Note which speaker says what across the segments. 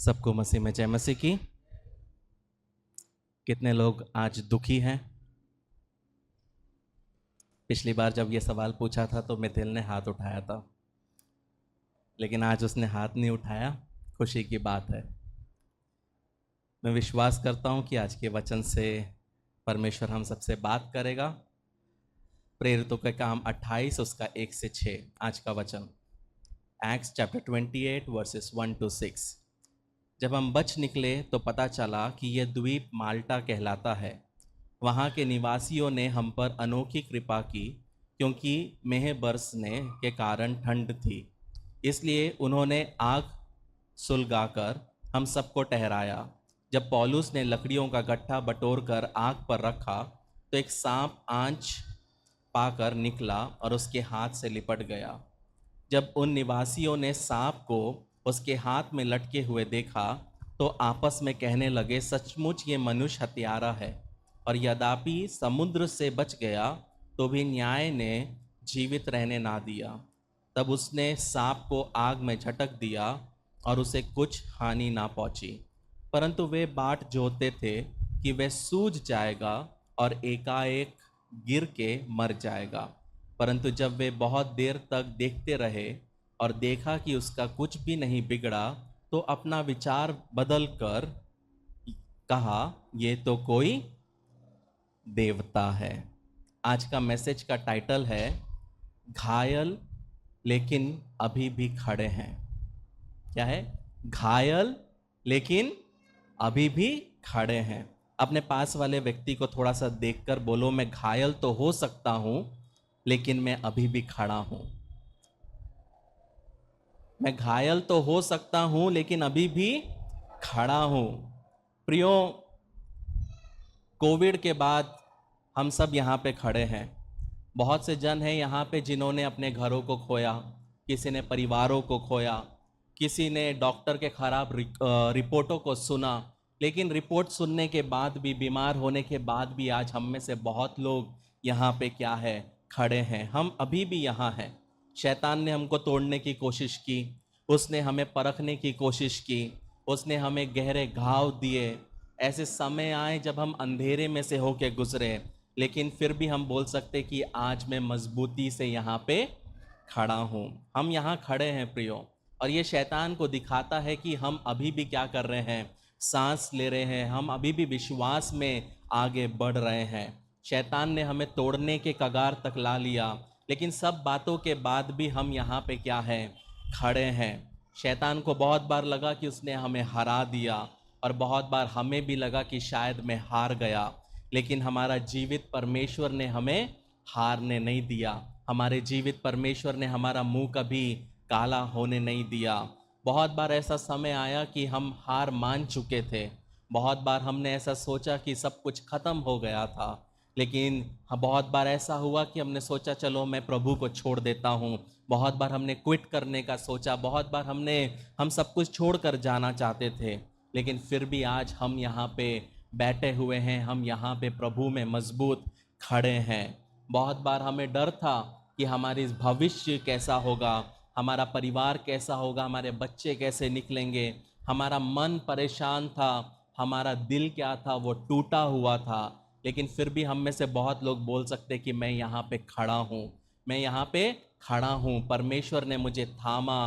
Speaker 1: सबको मसीह में जय मसीह की। कितने लोग आज दुखी हैं? पिछली बार जब ये सवाल पूछा था तो मिथिल ने हाथ उठाया था, लेकिन आज उसने हाथ नहीं उठाया। खुशी की बात है। मैं विश्वास करता हूँ कि आज के वचन से परमेश्वर हम सबसे बात करेगा। प्रेरितों के काम 28 उसका 1 से 6 आज का वचन। Acts chapter 28 versus 1 to 6। जब हम बच निकले तो पता चला कि यह द्वीप माल्टा कहलाता है। वहाँ के निवासियों ने हम पर अनोखी कृपा की, क्योंकि मेह बरसने के कारण ठंड थी। इसलिए उन्होंने आग सुलगाकर हम सबको ठहराया। जब पौलुस ने लकड़ियों का गट्ठा बटोर कर आग पर रखा तो एक सांप आंच पाकर निकला और उसके हाथ से लिपट गया। जब उन निवासियों ने सांप को उसके हाथ में लटके हुए देखा तो आपस में कहने लगे, सचमुच ये मनुष्य हत्यारा है। और यद्यपि समुद्र से बच गया तो भी न्याय ने जीवित रहने ना दिया। तब उसने सांप को आग में झटक दिया और उसे कुछ हानि ना पहुंची। परंतु वे बाट जोहते थे कि वह सूझ जाएगा और एकाएक गिर के मर जाएगा। परंतु जब वे बहुत देर तक देखते रहे और देखा कि उसका कुछ भी नहीं बिगड़ा, तो अपना विचार बदल कर कहा, ये तो कोई देवता है। आज का मैसेज का टाइटल है, घायल लेकिन अभी भी खड़े हैं। क्या है? घायल लेकिन अभी भी खड़े हैं। अपने पास वाले व्यक्ति को थोड़ा सा देखकर बोलो, मैं घायल तो हो सकता हूं लेकिन मैं अभी भी खड़ा हूं। मैं घायल तो हो सकता हूं लेकिन अभी भी खड़ा हूं। प्रियो, कोविड के बाद हम सब यहाँ पे खड़े हैं। बहुत से जन हैं यहाँ पे जिन्होंने अपने घरों को खोया, किसी ने परिवारों को खोया, किसी ने डॉक्टर के खराब रिपोर्टों को सुना। लेकिन रिपोर्ट सुनने के बाद भी, बीमार होने के बाद भी आज हम में से बहुत लोग यहाँ पे क्या है, खड़े हैं। हम अभी भी यहाँ हैं। शैतान ने हमको तोड़ने की कोशिश की, उसने हमें परखने की कोशिश की, उसने हमें गहरे घाव दिए। ऐसे समय आए जब हम अंधेरे में से होके गुजरे, लेकिन फिर भी हम बोल सकते कि आज मैं मजबूती से यहाँ पे खड़ा हूँ। हम यहाँ खड़े हैं प्रियो, और ये शैतान को दिखाता है कि हम अभी भी क्या कर रहे हैं, सांस ले रहे हैं, हम अभी भी विश्वास में आगे बढ़ रहे हैं। शैतान ने हमें तोड़ने के कगार तक ला लिया, लेकिन सब बातों के बाद भी हम यहाँ पे क्या है, खड़े हैं। शैतान को बहुत बार लगा कि उसने हमें हरा दिया, और बहुत बार हमें भी लगा कि शायद मैं हार गया, लेकिन हमारा जीवित परमेश्वर ने हमें हारने नहीं दिया। हमारे जीवित परमेश्वर ने हमारा मुंह कभी काला होने नहीं दिया। बहुत बार ऐसा समय आया कि हम हार मान चुके थे। बहुत बार हमने ऐसा सोचा कि सब कुछ खत्म हो गया था, लेकिन बहुत बार ऐसा हुआ कि हमने सोचा चलो मैं प्रभु को छोड़ देता हूँ। बहुत बार हमने क्विट करने का सोचा, बहुत बार हम सब कुछ छोड़कर जाना चाहते थे, लेकिन फिर भी आज हम यहाँ पे बैठे हुए हैं। हम यहाँ पे प्रभु में मजबूत खड़े हैं। बहुत बार हमें डर था कि हमारी भविष्य कैसा होगा, हमारा परिवार कैसा होगा, हमारे बच्चे कैसे निकलेंगे। हमारा मन परेशान था, हमारा दिल क्या था, वो टूटा हुआ था। लेकिन फिर भी हम में से बहुत लोग बोल सकते कि मैं यहाँ पे खड़ा हूँ, मैं यहाँ पे खड़ा हूँ। परमेश्वर ने मुझे थामा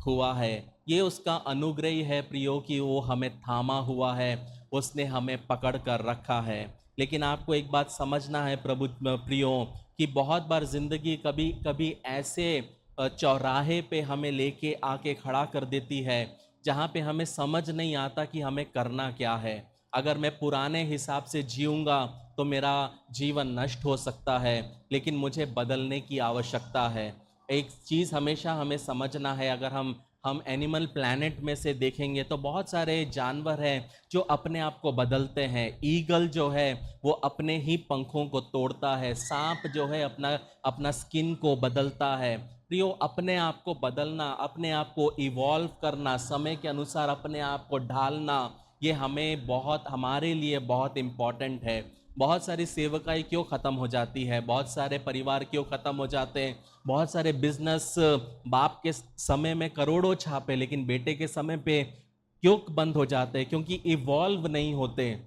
Speaker 1: हुआ है। ये उसका अनुग्रह है प्रियो कि वो हमें थामा हुआ है, उसने हमें पकड़ कर रखा है। लेकिन आपको एक बात समझना है प्रभु प्रियो, कि बहुत बार जिंदगी कभी कभी ऐसे चौराहे पे हमें लेके आके खड़ा कर देती है जहाँ पे हमें समझ नहीं आता कि हमें करना क्या है। अगर मैं पुराने हिसाब से जीऊँगा तो मेरा जीवन नष्ट हो सकता है, लेकिन मुझे बदलने की आवश्यकता है। एक चीज़ हमेशा हमें समझना है, अगर हम एनिमल प्लैनेट में से देखेंगे तो बहुत सारे जानवर हैं जो अपने आप को बदलते हैं। ईगल जो है वो अपने ही पंखों को तोड़ता है। सांप जो है अपना अपना स्किन को बदलता है। प्रियो, अपने आप को बदलना, अपने आप को इवॉल्व करना, समय के अनुसार अपने आप को ढालना, ये हमारे लिए बहुत इम्पॉर्टेंट है। बहुत सारी सेवकाई क्यों ख़त्म हो जाती है, बहुत सारे परिवार क्यों ख़त्म हो जाते हैं, बहुत सारे बिजनेस बाप के समय में करोड़ों छापे, लेकिन बेटे के समय पे क्यों बंद हो जाते हैं? क्योंकि इवॉल्व नहीं होते।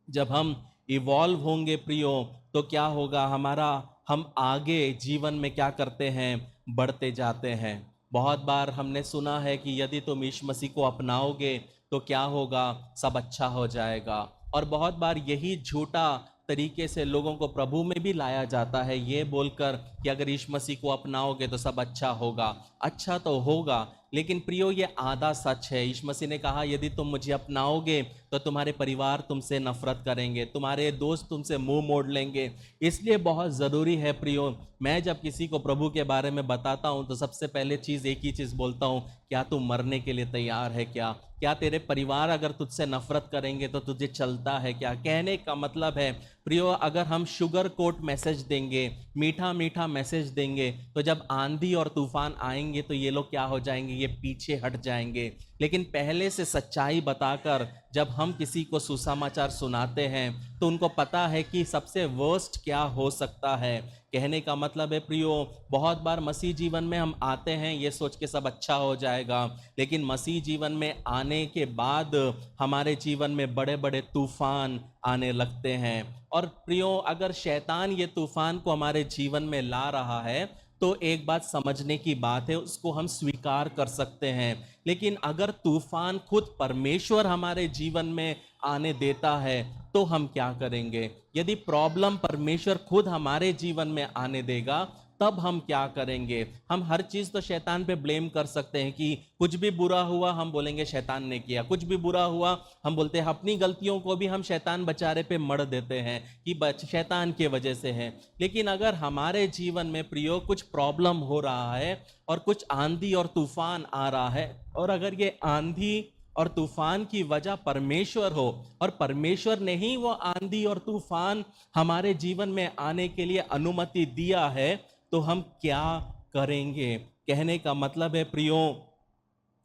Speaker 1: जब हम इवॉल्व होंगे प्रियो, तो क्या होगा हमारा, हम आगे जीवन में क्या करते हैं, बढ़ते जाते हैं। बहुत बार हमने सुना है कि यदि तुम यीशु मसीह को अपनाओगे तो क्या होगा, सब अच्छा हो जाएगा। और बहुत बार यही झूठा तरीके से लोगों को प्रभु में भी लाया जाता है, ये बोलकर कि अगर यीशु मसीह को अपनाओगे तो सब अच्छा होगा। अच्छा तो होगा, लेकिन प्रियो ये आधा सच है। यीशु मसीह ने कहा यदि तुम मुझे अपनाओगे तो तुम्हारे परिवार तुमसे नफरत करेंगे, तुम्हारे दोस्त तुमसे मुंह मोड़ लेंगे। इसलिए बहुत ज़रूरी है प्रियो, मैं जब किसी को प्रभु के बारे में बताता हूँ तो सबसे पहले चीज़ एक ही चीज़ बोलता हूँ, क्या तू मरने के लिए तैयार है? क्या तेरे परिवार अगर तुझसे नफरत करेंगे तो तुझे चलता है क्या? कहने का मतलब है प्रियो, अगर हम शुगर कोट मैसेज देंगे, मीठा मीठा मैसेज देंगे, तो जब आंधी और तूफान आएंगे तो ये लोग क्या हो जाएंगे, ये पीछे हट जाएंगे। लेकिन पहले से सच्चाई बताकर जब हम किसी को सुसमाचार सुनाते हैं तो उनको पता है कि सबसे वर्स्ट क्या हो सकता है। कहने का मतलब है प्रियो, बहुत बार मसीह जीवन में हम आते हैं ये सोच के सब अच्छा हो जाएगा, लेकिन मसीह जीवन में आने के बाद हमारे जीवन में बड़े बड़े तूफान आने लगते हैं। और प्रियो, अगर शैतान ये तूफान को हमारे जीवन में ला रहा है तो एक बात समझने की बात है, उसको हम स्वीकार कर सकते हैं। लेकिन अगर तूफान खुद परमेश्वर हमारे जीवन में आने देता है तो हम क्या करेंगे? यदि प्रॉब्लम परमेश्वर खुद हमारे जीवन में आने देगा तब हम क्या करेंगे? हम हर चीज तो शैतान पे ब्लेम कर सकते हैं कि कुछ भी बुरा हुआ हम बोलेंगे शैतान ने किया, कुछ भी बुरा हुआ हम बोलते हैं, अपनी गलतियों को भी हम शैतान बेचारे पे मढ़ देते हैं कि शैतान की वजह से है। लेकिन अगर हमारे जीवन में प्रियो कुछ प्रॉब्लम हो रहा है और कुछ आंधी और तूफान आ रहा है, और अगर ये आंधी और तूफान की वजह परमेश्वर हो और परमेश्वर ने ही वो आंधी और तूफान हमारे जीवन में आने के लिए अनुमति दिया है, तो हम क्या करेंगे? कहने का मतलब है प्रियो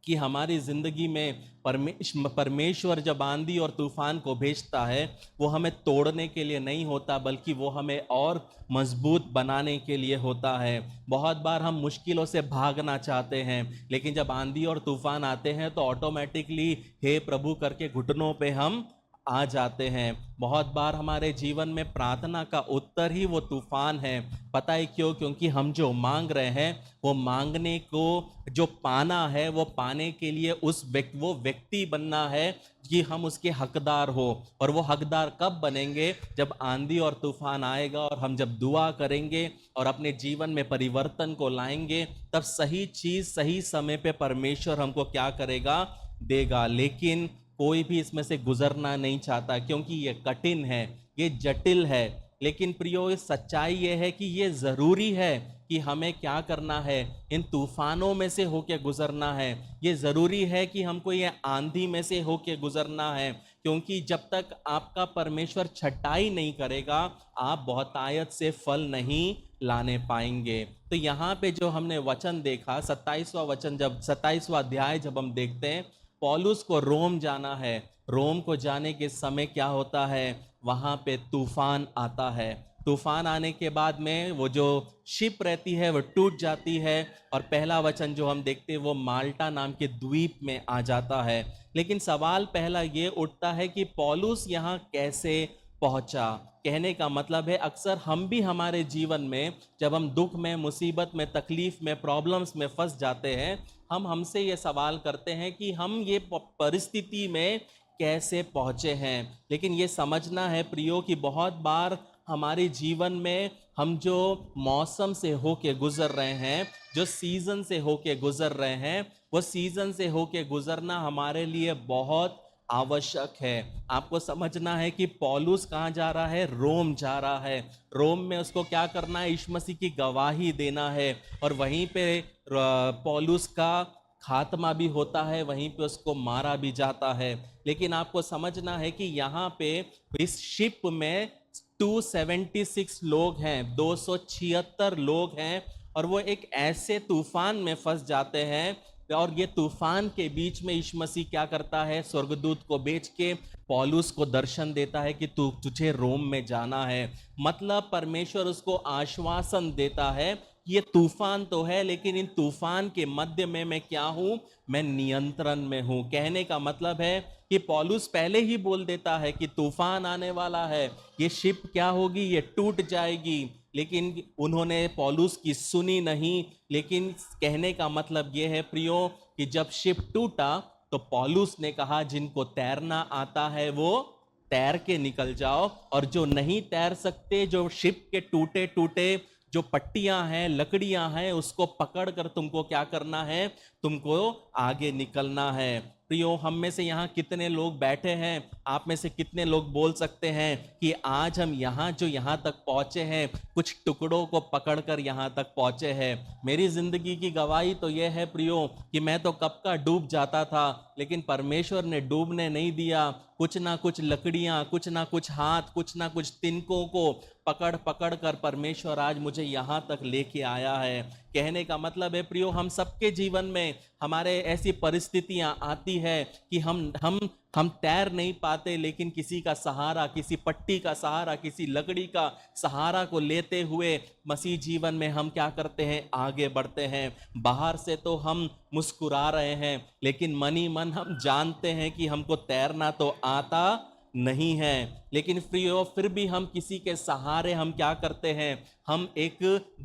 Speaker 1: कि हमारी जिंदगी में परमेश्वर जब आंधी और तूफान को भेजता है वो हमें तोड़ने के लिए नहीं होता, बल्कि वो हमें और मजबूत बनाने के लिए होता है। बहुत बार हम मुश्किलों से भागना चाहते हैं, लेकिन जब आंधी और तूफान आते हैं तो ऑटोमेटिकली हे प्रभु करके घुटनों पे हम आ जाते हैं। बहुत बार हमारे जीवन में प्रार्थना का उत्तर ही वो तूफान है। पता है क्यों? क्योंकि हम जो मांग रहे हैं वो मांगने को जो पाना है, वो पाने के लिए वो व्यक्ति बनना है कि हम उसके हकदार हो। और वो हकदार कब बनेंगे? जब आंधी और तूफान आएगा और हम जब दुआ करेंगे और अपने जीवन में परिवर्तन को लाएंगे, तब सही चीज सही समय पे परमेश्वर हमको क्या करेगा, देगा। लेकिन कोई भी इसमें से गुजरना नहीं चाहता क्योंकि ये कठिन है, ये जटिल है। लेकिन प्रियो, सच्चाई ये है कि ये जरूरी है कि हमें क्या करना है, इन तूफानों में से होके गुजरना है। ये जरूरी है कि हमको ये आंधी में से होके गुजरना है, क्योंकि जब तक आपका परमेश्वर छटाई नहीं करेगा आप बहुतायत से फल नहीं लाने पाएंगे। तो यहाँ पे जो हमने वचन देखा, 27वां वचन, जब 27वां अध्याय जब हम देखते हैं, पौलुस को रोम जाना है। रोम को जाने के समय क्या होता है, वहां पे तूफान आता है। तूफान आने के बाद में वो जो शिप रहती है वो टूट जाती है, और पहला वचन जो हम देखते हैं वो माल्टा नाम के द्वीप में आ जाता है। लेकिन सवाल पहला ये उठता है कि पौलुस यहाँ कैसे पहुंचा? कहने का मतलब है अक्सर हम भी हमारे जीवन में जब हम दुख में, मुसीबत में, तकलीफ में, प्रॉब्लम्स में फंस जाते हैं, हम हमसे ये सवाल करते हैं कि हम ये परिस्थिति में कैसे पहुंचे हैं। लेकिन ये समझना है प्रियो कि बहुत बार हमारे जीवन में हम जो मौसम से होके गुजर रहे हैं, जो सीजन से होके गुजर रहे हैं, वो सीजन से होके गुजरना हमारे लिए बहुत आवश्यक है। आपको समझना है कि पौलुस कहाँ जा रहा है? रोम जा रहा है। रोम में उसको क्या करना है? यीशु मसीह की गवाही देना है। और वहीं पे पौलुस का खात्मा भी होता है, वहीं पे उसको मारा भी जाता है। लेकिन आपको समझना है कि यहाँ पे इस शिप में 276 लोग हैं, 276 लोग हैं, और वो एक ऐसे तूफान में फंस जाते हैं। और ये तूफान के बीच में यीशु मसीह क्या करता है? स्वर्गदूत को भेज के पौलुस को दर्शन देता है कि तुझे रोम में जाना है। मतलब परमेश्वर उसको आश्वासन देता है ये तूफान तो है, लेकिन इन तूफान के मध्य में मैं क्या हूं? मैं नियंत्रण में हूं। कहने का मतलब है कि पौलुस पहले ही बोल देता है कि तूफान आने वाला है, ये शिप क्या होगी? ये टूट जाएगी। लेकिन उन्होंने पौलुस की सुनी नहीं। लेकिन कहने का मतलब ये है प्रियो कि जब शिप टूटा तो पौलुस ने कहा जिनको तैरना आता है वो तैर के निकल जाओ, और जो नहीं तैर सकते, जो शिप के टूटे टूटे जो पट्टियां हैं, लकड़ियां हैं, उसको पकड़ कर तुमको क्या करना है? तुमको आगे निकलना है। प्रियो, हम में से यहाँ कितने लोग बैठे हैं? आप में से कितने लोग बोल सकते हैं कि आज हम यहाँ जो यहाँ तक पहुंचे हैं, कुछ टुकड़ों को पकड़कर यहाँ तक पहुंचे हैं? मेरी जिंदगी की गवाही तो यह है प्रियो कि मैं तो कब का डूब जाता था, लेकिन परमेश्वर ने डूबने नहीं दिया। कुछ ना कुछ लकड़ियां, कुछ ना कुछ हाथ, कुछ ना कुछ तिनकों को पकड़ पकड़ कर परमेश्वर आज मुझे यहाँ तक लेके आया है। कहने का मतलब है प्रियो, हम सबके जीवन में हमारे ऐसी परिस्थितियां आती है कि हम तैर नहीं पाते, लेकिन किसी का सहारा, किसी पट्टी का सहारा, किसी लकड़ी का सहारा को लेते हुए मसीह जीवन में हम क्या करते हैं? आगे बढ़ते हैं। बाहर से तो हम मुस्कुरा रहे हैं, लेकिन मन ही मन हम जानते हैं कि हमको तैरना तो आता नहीं है। लेकिन फिर भी हम किसी के सहारे हम क्या करते हैं? हम एक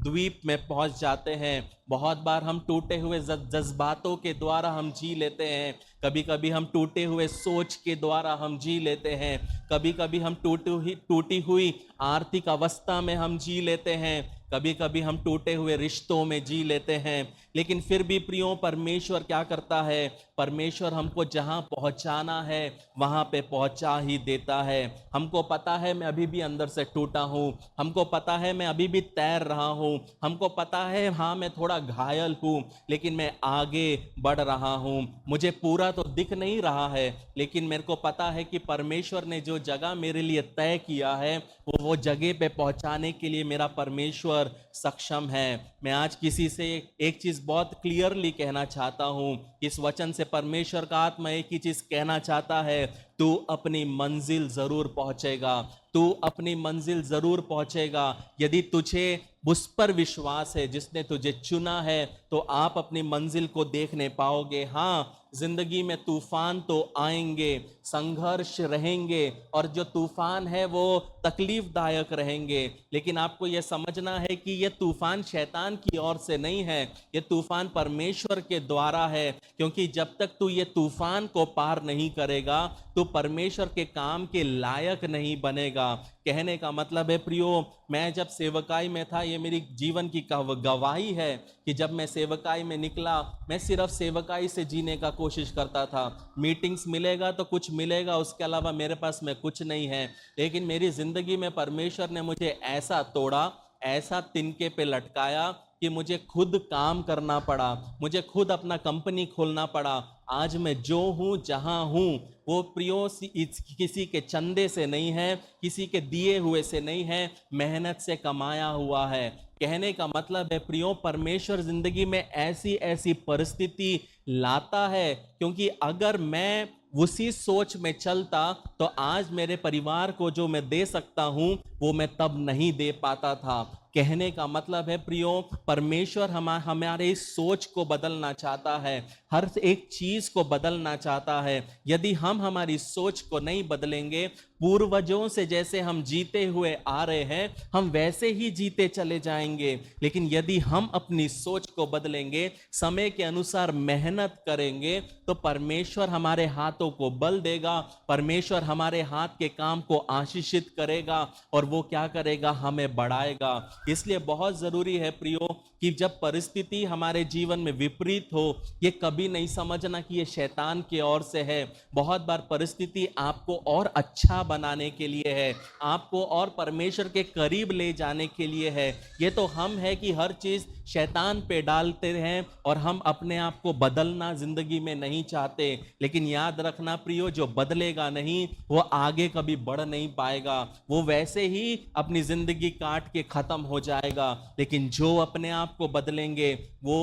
Speaker 1: द्वीप में पहुंच जाते हैं। बहुत बार हम टूटे हुए जज्बातों के द्वारा हम जी लेते हैं। कभी कभी हम टूटे हुए सोच के द्वारा हम जी लेते हैं। कभी कभी हम टूटी हुई आर्थिक अवस्था में हम जी लेते हैं। कभी कभी हम टूटे हुए रिश्तों में जी लेते हैं। लेकिन फिर भी प्रियो, परमेश्वर क्या करता है? परमेश्वर हमको जहां पहुंचाना है वहां पे पहुंचा ही देता है। हमको पता है मैं अभी भी अंदर से टूटा हूं, हमको पता है मैं अभी भी तैर रहा हूं, हमको पता है हाँ मैं थोड़ा घायल हूं, लेकिन मैं आगे बढ़ रहा हूं। मुझे पूरा तो दिख नहीं रहा है, लेकिन मेरे को पता है कि परमेश्वर ने जो जगह मेरे लिए तय किया है वो जगह पे पहुंचाने के लिए मेरा परमेश्वर सक्षम है। मैं आज किसी से एक चीज बहुत क्लियरली कहना चाहता हूं। इस वचन से परमेश्वर का आत्मा एक ही चीज कहना चाहता है, तू अपनी मंजिल जरूर पहुंचेगा। तू अपनी मंजिल जरूर पहुंचेगा। यदि तुझे उस पर विश्वास है जिसने तुझे चुना है, तो आप अपनी मंजिल को देखने पाओगे। हाँ, जिंदगी में तूफान तो आएंगे, संघर्ष रहेंगे, और जो तूफान है वो तकलीफदायक रहेंगे, लेकिन आपको यह समझना है कि यह तूफान शैतान की ओर से नहीं है, यह तूफान परमेश्वर के द्वारा है। क्योंकि जब तक तू ये तूफान को पार नहीं करेगा, तो परमेश्वर के काम के लायक नहीं बनेगा। कहने का मतलब है प्रियो, मैं जब सेवकाई में था, ये मेरी जीवन की गवाही है कि जब मैं सेवकाई में निकला, मैं सिर्फ सेवकाई से जीने का कोशिश करता था। मीटिंग्स मिलेगा तो कुछ मिलेगा, उसके अलावा मेरे पास में कुछ नहीं है। लेकिन मेरी जिंदगी में परमेश्वर ने मुझे ऐसा तोड़ा, ऐसा तिनके पे लटकाया कि मुझे खुद काम करना पड़ा, मुझे खुद अपना कंपनी खोलना पड़ा। आज मैं जो हूं, जहां हूं, वो प्रियो किसी के चंदे से नहीं है, किसी के दिए हुए से नहीं है, मेहनत से कमाया हुआ है। कहने का मतलब है प्रियो, परमेश्वर जिंदगी में ऐसी ऐसी परिस्थिति लाता है, क्योंकि अगर मैं उसी सोच में चलता तो आज मेरे परिवार को जो मैं दे सकता हूं वो मैं तब नहीं दे पाता था। कहने का मतलब है प्रियो, परमेश्वर हमारे इस सोच को बदलना चाहता है, हर एक चीज को बदलना चाहता है। यदि हम हमारी सोच को नहीं बदलेंगे, पूर्वजों से जैसे हम जीते हुए आ रहे हैं, हम वैसे ही जीते चले जाएंगे। लेकिन यदि हम अपनी सोच को बदलेंगे, समय के अनुसार मेहनत करेंगे, तो परमेश्वर हमारे हाथों को बल देगा, परमेश्वर हमारे हाथ के काम को आशीषित करेगा, और वो क्या करेगा? हमें बढ़ाएगा। इसलिए बहुत जरूरी है प्रियो कि जब परिस्थिति हमारे जीवन में विपरीत हो, ये कभी नहीं समझना कि ये शैतान की ओर से है। बहुत बार परिस्थिति आपको और अच्छा बनाने के लिए है, आपको और परमेश्वर के करीब ले जाने के लिए है। ये तो हम है कि हर चीज शैतान पे डालते हैं और हम अपने आप को बदलना जिंदगी में नहीं चाहते। लेकिन याद रखना प्रियो, जो बदलेगा नहीं वो आगे कभी बढ़ नहीं पाएगा, वो वैसे ही अपनी जिंदगी काट के खत्म हो जाएगा। लेकिन जो अपने आप को बदलेंगे वो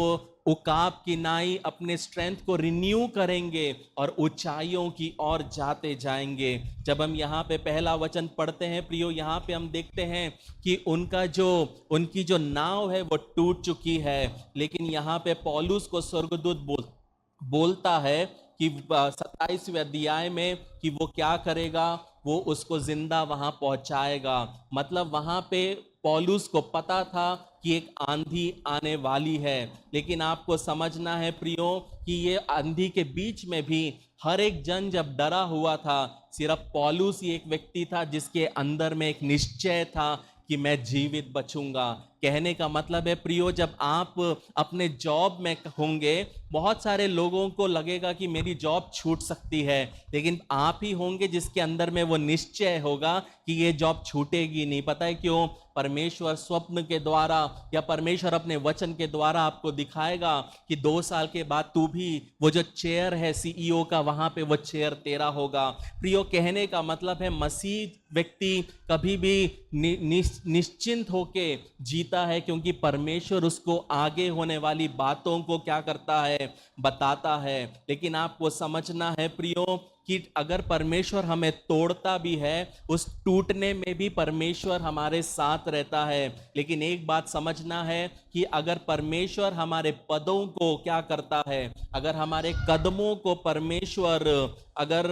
Speaker 1: उकाब की नाई अपने स्ट्रेंथ को रिन्यू करेंगे और ऊंचाइयों की ओर जाते जाएंगे। जब हम यहाँ पे पहला वचन पढ़ते हैं प्रियो, यहाँ पे हम देखते हैं कि उनकी जो नाव है वो टूट चुकी है, लेकिन यहाँ पे पौलुस को स्वर्गदूत बोलता है कि 27वें अध्याय में कि वो क्या करेगा, वो उसको जिंदा वहां पहुंचाएगा। मतलब वहां पे पौलुस को पता था कि एक आंधी आने वाली है, लेकिन आपको समझना है प्रियो कि ये आंधी के बीच में भी हर एक जन जब डरा हुआ था, सिर्फ पौलुस ही एक व्यक्ति था जिसके अंदर में एक निश्चय था कि मैं जीवित बचूंगा। कहने का मतलब है प्रियो, जब आप अपने जॉब में होंगे, बहुत सारे लोगों को लगेगा कि मेरी जॉब छूट सकती है, लेकिन आप ही होंगे जिसके अंदर में वो निश्चय होगा कि ये जॉब छूटेगी नहीं। पता है क्यों? परमेश्वर स्वप्न के द्वारा या परमेश्वर अपने वचन के द्वारा आपको दिखाएगा कि 2 साल के बाद तू भी वो जो चेयर है सीईओ का, वहां पे वो चेयर तेरा होगा। प्रियो, कहने का मतलब है मसीह व्यक्ति कभी भी निश्चिंत होके जीता है, क्योंकि परमेश्वर उसको आगे होने वाली बातों को क्या करता है, बताता है। लेकिन आपको समझना है प्रियो कि अगर परमेश्वर हमें तोड़ता भी है, उस टूटने में भी परमेश्वर हमारे साथ रहता है। लेकिन एक बात समझना है कि अगर परमेश्वर हमारे पदों को क्या करता है, अगर हमारे कदमों को परमेश्वर अगर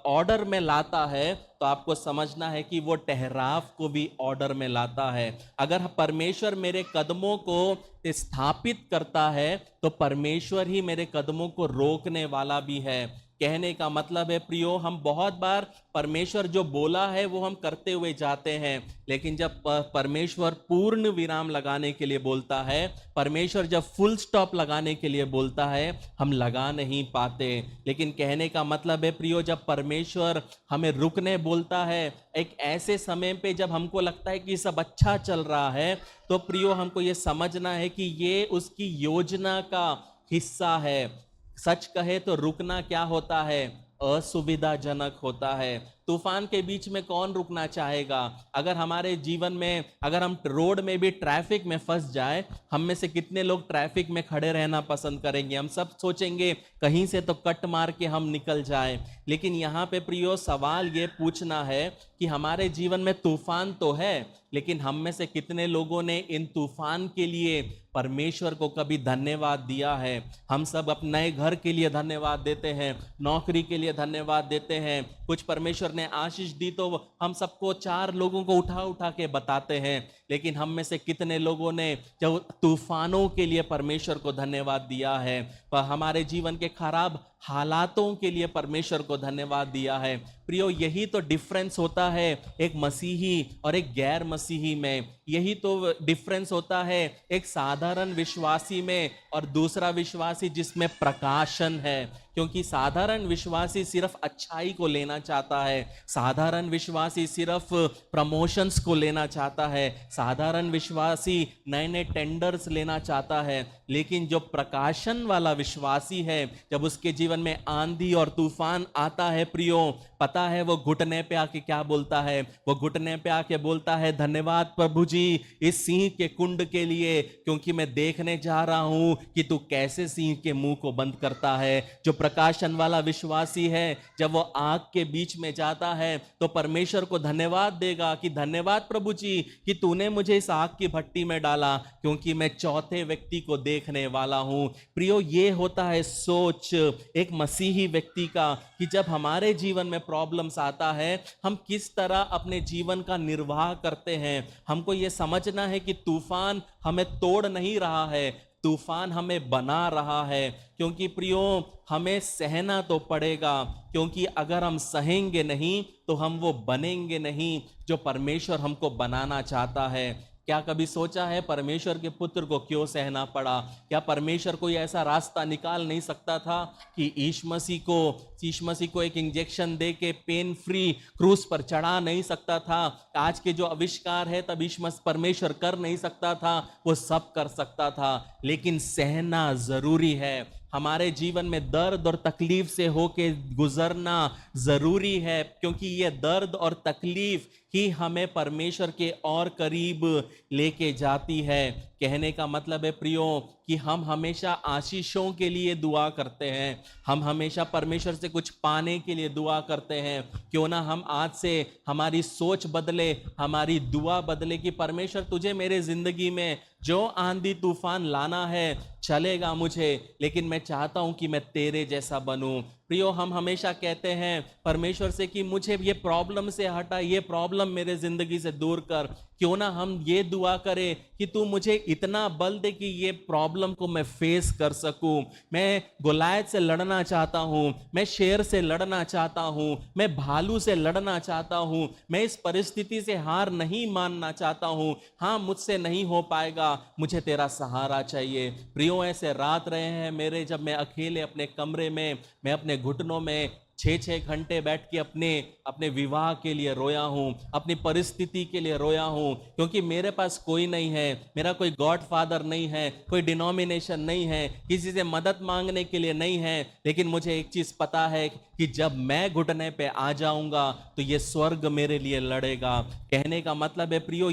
Speaker 1: ऑर्डर में लाता है, तो आपको समझना है कि वो ठहराव को भी ऑर्डर में लाता है। अगर परमेश्वर मेरे कदमों को स्थापित करता है, तो परमेश्वर ही मेरे कदमों को रोकने वाला भी है। कहने का मतलब है प्रियो, हम बहुत बार परमेश्वर जो बोला है वो हम करते हुए जाते हैं, लेकिन जब परमेश्वर पूर्ण विराम लगाने के लिए बोलता है, परमेश्वर जब फुल स्टॉप लगाने के लिए बोलता है, हम लगा नहीं पाते। लेकिन कहने का मतलब है प्रियो, जब परमेश्वर हमें रुकने बोलता है एक ऐसे समय पे जब हमको लगता है कि सब अच्छा चल रहा है, तो प्रियो हमको ये समझना है कि ये उसकी योजना का हिस्सा है। सच कहे तो रुकना क्या होता है? असुविधाजनक होता है। तूफान के बीच में कौन रुकना चाहेगा? अगर हमारे जीवन में अगर हम रोड में भी ट्रैफिक में फंस जाए, हम में से कितने लोग ट्रैफिक में खड़े रहना पसंद करेंगे? हम सब सोचेंगे कहीं से तो कट मार के हम निकल जाए। लेकिन यहाँ पे प्रियो सवाल ये पूछना है कि हमारे जीवन में तूफान तो है, लेकिन हम में से कितने लोगों ने इन तूफान के लिए परमेश्वर को कभी धन्यवाद दिया है? हम सब अपने नए घर के लिए धन्यवाद देते हैं, नौकरी के लिए धन्यवाद देते हैं, कुछ परमेश्वर ने आशीष दी तो हम सबको 4 लोगों को उठा उठा के बताते हैं। लेकिन हम में से कितने लोगों ने जब तूफानों के लिए परमेश्वर को धन्यवाद दिया है, पर हमारे जीवन के खराब हालातों के लिए परमेश्वर को धन्यवाद दिया है? प्रियो, यही तो डिफरेंस होता है एक मसीही और एक गैर मसीही में। यही तो डिफरेंस होता है एक साधारण विश्वासी में और दूसरा विश्वासी जिसमें प्रकाशन है। क्योंकि साधारण विश्वासी सिर्फ अच्छाई को लेना चाहता है, साधारण विश्वासी सिर्फ प्रमोशंस को लेना चाहता है, साधारण विश्वासी नए नए टेंडर्स लेना चाहता है। लेकिन जो प्रकाशन वाला विश्वासी है, जब उसके जीवन में आंधी और तूफान आता है प्रियो, पता है वो घुटने पे आके क्या बोलता है? वो घुटने पे आके बोलता है, धन्यवाद प्रभु जी इस सिंह के कुंड के लिए, क्योंकि मैं देखने जा रहा हूं कि तू कैसे सिंह के मुंह को बंद करता है। जो प्रकाशन वाला विश्वासी है, जब वो आग के बीच में जाता है, तो परमेश्वर को धन्यवाद देगा कि धन्यवाद प्रभु जी कि तूने मुझे इस आग की भट्टी में डाला, क्योंकि मैं चौथे व्यक्ति को देखने वाला हूं। प्रियो, ये होता है सोच एक मसीही व्यक्ति का कि जब हमारे जीवन में प्रॉब्लम्स आता है, हम किस तरह अपने जीवन का निर्वाह करते हैं। हमको ये समझना है कि तूफान हमें तोड़ नहीं रहा है, तूफान हमें बना रहा है। क्योंकि प्रियो, हमें सहना तो पड़ेगा, क्योंकि अगर हम सहेंगे नहीं तो हम वो बनेंगे नहीं जो परमेश्वर हमको बनाना चाहता है। क्या कभी सोचा है परमेश्वर के पुत्र को क्यों सहना पड़ा? क्या परमेश्वर कोई ऐसा रास्ता निकाल नहीं सकता था कि यीशु मसीह को एक इंजेक्शन दे के पेन फ्री क्रूस पर चढ़ा नहीं सकता था? आज के जो आविष्कार है तब यीशु मसीह परमेश्वर कर नहीं सकता था? वो सब कर सकता था, लेकिन सहना जरूरी है। हमारे जीवन में दर्द और तकलीफ से होके गुजरना जरूरी है, क्योंकि ये दर्द और तकलीफ ही हमें परमेश्वर के और करीब लेके जाती है। कहने का मतलब है प्रियो कि हम हमेशा आशीषों के लिए दुआ करते हैं, हम हमेशा परमेश्वर से कुछ पाने के लिए दुआ करते हैं। क्यों ना हम आज से हमारी सोच बदले, हमारी दुआ बदले कि परमेश्वर तुझे मेरे जिंदगी में जो आंधी तूफान लाना है चलेगा मुझे, लेकिन मैं चाहता हूं कि मैं तेरे जैसा बनूं। प्रियो, हम हमेशा कहते हैं परमेश्वर से कि मुझे ये प्रॉब्लम से हटा, ये प्रॉब्लम मेरे जिंदगी से दूर कर। क्यों ना हम ये दुआ करें कि तू मुझे इतना बल दे कि ये प्रॉब्लम को मैं फेस कर सकूं। मैं गोलायत से लड़ना चाहता हूं, मैं शेर से लड़ना चाहता हूं, मैं भालू से लड़ना चाहता हूं, मैं इस परिस्थिति से हार नहीं मानना चाहता हूं। हाँ, मुझसे नहीं हो पाएगा, मुझे तेरा सहारा चाहिए। प्रियो, ऐसे रात रहे हैं मेरे, जब मैं अकेले अपने कमरे में, मैं अपने घुटनों में 6-6 घंटे बैठ के अपने विवाह के लिए रोया हूं, अपनी परिस्थिति के लिए रोया हूं, क्योंकि मेरे पास कोई नहीं है, मेरा कोई गॉड फादर नहीं है, कोई डिनोमिनेशन नहीं है, किसी से मदद मांगने के लिए नहीं है। लेकिन मुझे एक चीज पता है कि जब मैं घुटने पे आ जाऊंगा तो ये स्वर्ग मेरे लिए लड़ेगा। कहने का मतलब है प्रियो,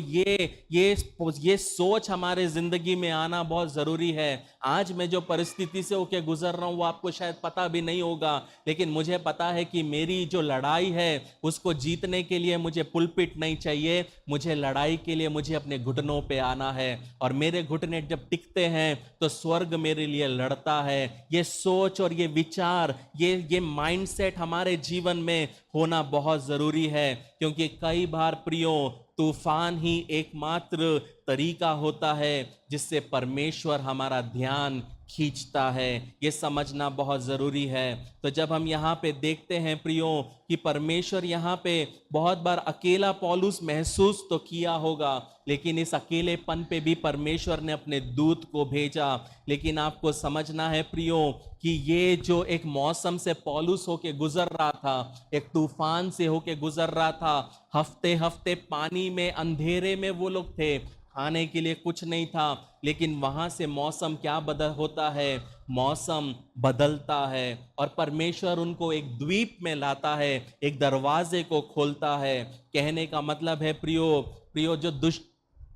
Speaker 1: ये सोच हमारे जिंदगी में आना बहुत जरूरी है। आज मैं जो परिस्थिति से होके गुजर रहा हूं वो आपको शायद पता भी नहीं होगा, लेकिन मुझे पता है कि मेरी जो लड़ाई है उसको जीतने के लिए मुझे पुलपिट नहीं चाहिए, मुझे लड़ाई के लिए मुझे अपने घुटनों पे आना है। और मेरे घुटने जब टिकते हैं तो स्वर्ग मेरे लिए लड़ता है। ये सोच और ये विचार, ये माइंडसेट हमारे जीवन में होना बहुत जरूरी है, क्योंकि कई बार प्रियो तूफान ही एकमात्र तरीका होता है जिससे परमेश्वर हमारा ध्यान खींचता है। ये समझना बहुत जरूरी है। तो जब हम यहाँ पे देखते हैं प्रियो कि परमेश्वर यहाँ पे बहुत बार अकेला पौलुस महसूस तो किया होगा, लेकिन इस अकेलेपन पे भी परमेश्वर ने अपने दूत को भेजा। लेकिन आपको समझना है प्रियो कि ये जो एक मौसम से पौलुस होके गुजर रहा था, एक तूफान से होके गुजर रहा था, हफ्ते हफ्ते पानी में अंधेरे में वो लोग थे, खाने के लिए कुछ नहीं था, लेकिन वहां से मौसम क्या बदल होता है, मौसम बदलता है और परमेश्वर उनको एक द्वीप में लाता है, एक दरवाजे को खोलता है। कहने का मतलब है प्रियो जो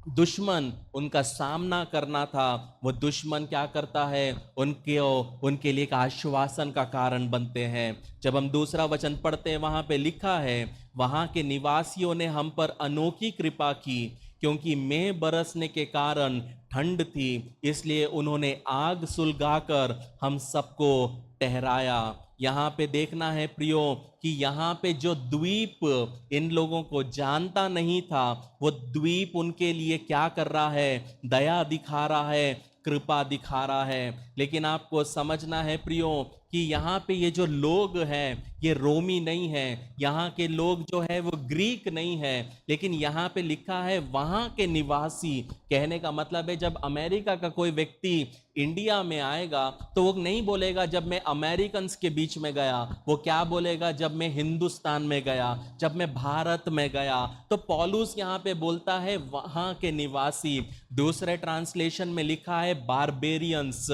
Speaker 1: दुश्मन उनका सामना करना था, वो दुश्मन क्या करता है, उनके लिए एक आश्वासन का कारण बनते हैं। जब हम दूसरा वचन पढ़ते हैं, वहां पे लिखा है, वहां के निवासियों ने हम पर अनोखी कृपा की, क्योंकि मेघ बरसने के कारण ठंड थी, इसलिए उन्होंने आग सुलगाकर हम सबको ठहराया। यहाँ पे देखना है प्रियो कि यहाँ पे जो द्वीप इन लोगों को जानता नहीं था, वो द्वीप उनके लिए क्या कर रहा है, दया दिखा रहा है, कृपा दिखा रहा है। लेकिन आपको समझना है प्रियो कि यहाँ पे ये जो लोग हैं ये रोमी नहीं है, यहाँ के लोग जो है वो ग्रीक नहीं है, लेकिन यहाँ पे लिखा है वहाँ के निवासी। कहने का मतलब है जब अमेरिका का कोई व्यक्ति इंडिया में आएगा तो वो नहीं बोलेगा जब मैं अमेरिकन्स के बीच में गया, वो क्या बोलेगा, जब मैं हिंदुस्तान में गया, जब मैं भारत में गया। तो पौलुस यहाँ पे बोलता है वहाँ के निवासी। दूसरे ट्रांसलेशन में लिखा है बारबेरियंस।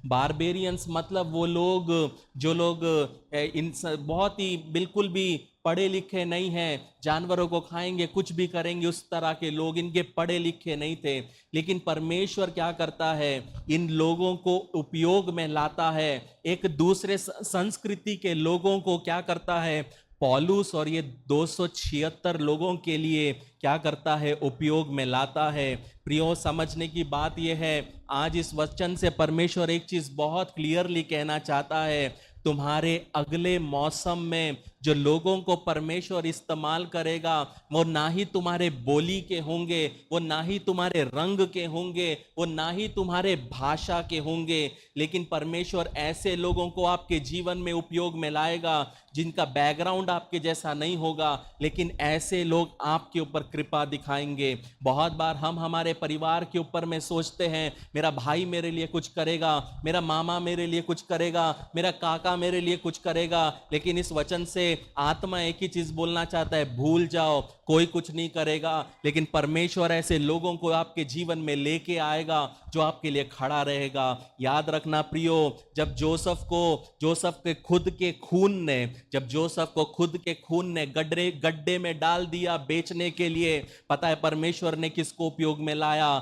Speaker 1: बारबेरियंस मतलब वो लोग जो लोग इन बहुत ही बिल्कुल भी पढ़े लिखे नहीं हैं, जानवरों को खाएंगे, कुछ भी करेंगे, उस तरह के लोग, इनके पढ़े लिखे नहीं थे। लेकिन परमेश्वर क्या करता है, इन लोगों को उपयोग में लाता है, एक दूसरे संस्कृति के लोगों को क्या करता है, पौलुस और ये 276 लोगों के लिए क्या करता है, उपयोग में लाता है। प्रियो, समझने की बात यह है, आज इस वचन से परमेश्वर एक चीज बहुत क्लियरली कहना चाहता है, तुम्हारे अगले मौसम में जो लोगों को परमेश्वर इस्तेमाल करेगा वो ना ही तुम्हारे बोली के होंगे, वो ना ही तुम्हारे रंग के होंगे, वो ना ही तुम्हारे भाषा के होंगे, लेकिन परमेश्वर ऐसे लोगों को आपके जीवन में उपयोग में लाएगा जिनका बैकग्राउंड आपके जैसा नहीं होगा, लेकिन ऐसे लोग आपके ऊपर कृपा दिखाएंगे। बहुत बार हम हमारे परिवार के ऊपर में सोचते हैं मेरा भाई मेरे लिए कुछ करेगा, मेरा मामा मेरे लिए कुछ करेगा, मेरा काका मेरे लिए कुछ करेगा, लेकिन इस वचन से आत्मा एक ही चीज बोलना चाहता है, भूल जाओ, कोई कुछ नहीं करेगा, लेकिन परमेश्वर ऐसे लोगों को आपके जीवन में लेके आएगा जो आपके लिए खड़ा रहेगा। याद रखना प्रियो, जब जोसेफ के खुद के खून ने, जब जोसेफ को खुद के खून ने गड्ढे में डाल दिया बेचने के लिए, पता है परमेश्वर ने किसको उपयोग में लाया?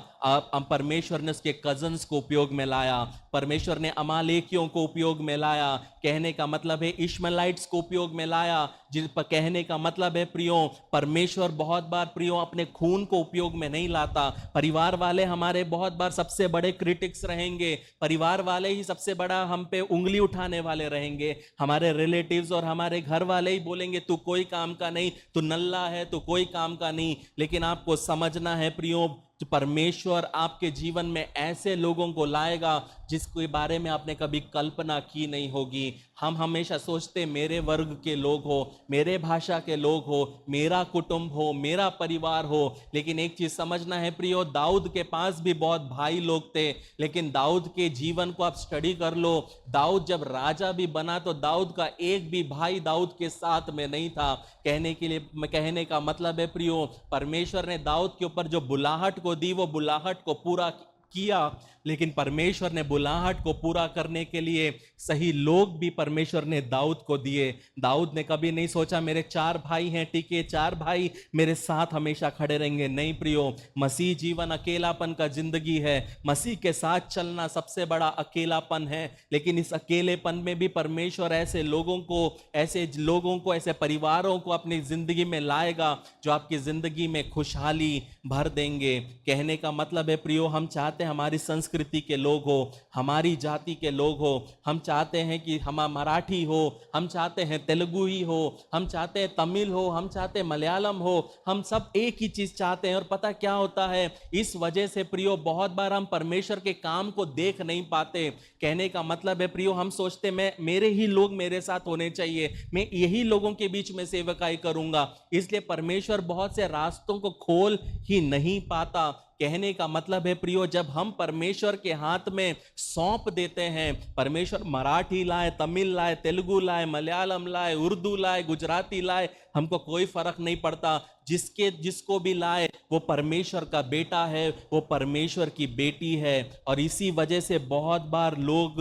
Speaker 1: परमेश्वर ने उसके कजन्स को उपयोग में लाया, परमेश्वर ने अमालेकियों को उपयोग में लाया। कहने का मतलब है इश्माइलाइट्स को उपयोग में लाया। जिन पर कहने का मतलब है प्रियो, परमेश्वर बहुत बार प्रियो अपने खून को उपयोग में नहीं लाता। परिवार वाले हमारे बहुत बार सबसे बड़े क्रिटिक्स रहेंगे, परिवार वाले ही सबसे बड़ा हम पे उंगली उठाने वाले रहेंगे। हमारे रिलेटिव्स और हमारे घर वाले ही बोलेंगे तू कोई काम का नहीं, तू नल्ला है, तू कोई काम का नहीं। लेकिन आपको समझना है प्रियो, परमेश्वर आपके जीवन में ऐसे लोगों को लाएगा जिसके बारे में आपने कभी कल्पना की नहीं होगी। हम हमेशा सोचते मेरे वर्ग के लोग हो, मेरे भाषा के लोग हो, मेरा कुटुंब हो, मेरा परिवार हो। लेकिन एक चीज समझना है प्रियो, दाऊद के पास भी बहुत भाई लोग थे, लेकिन दाऊद के जीवन को आप स्टडी कर लो, दाऊद जब राजा भी बना तो दाऊद का एक भी भाई दाऊद के साथ में नहीं था। कहने का मतलब है प्रियो, परमेश्वर ने दाऊद के ऊपर जो बुलाहट को दी, वो बुलाहट को पूरा किया, लेकिन परमेश्वर ने बुलाहट को पूरा करने के लिए सही लोग भी परमेश्वर ने दाऊद को दिए। दाऊद ने कभी नहीं सोचा मेरे 4 भाई हैं, टीके 4 भाई मेरे साथ हमेशा खड़े रहेंगे। नहीं प्रियो, मसीह जीवन अकेलापन का जिंदगी है, मसीह के साथ चलना सबसे बड़ा अकेलापन है। लेकिन इस अकेलेपन में भी परमेश्वर ऐसे लोगों को, ऐसे परिवारों को अपनी जिंदगी में लाएगा जो आपकी जिंदगी में खुशहाली भर देंगे। कहने का मतलब है प्रियो, हम चाहते हैं हमारी संस्कृति के लोग हो, हमारी जाति के लोग हो, हम चाहते हैं कि हम मराठी हो, हम चाहते हैं तेलुगु ही हो, हम चाहते हैं तमिल हो, हम चाहते हैं मलयालम हो, हम सब एक ही चीज चाहते हैं। और पता क्या होता है, इस वजह से प्रियो बहुत बार हम परमेश्वर के काम को देख नहीं पाते। कहने का मतलब है प्रियो, हम सोचते मेरे ही लोग मेरे साथ होने चाहिए, मैं यही लोगों के बीच में सेवकाई करूंगा, इसलिए परमेश्वर बहुत से रास्तों को खोल ही नहीं पाता। कहने का मतलब है प्रियो, जब हम परमेश्वर के हाथ में सौंप देते हैं, परमेश्वर मराठी लाए, तमिल लाए, तेलुगु लाए, मलयालम लाए, उर्दू लाए, गुजराती लाए, हमको कोई फर्क नहीं पड़ता। जिसको भी लाए वो परमेश्वर का बेटा है, वो परमेश्वर की बेटी है। और इसी वजह से बहुत बार लोग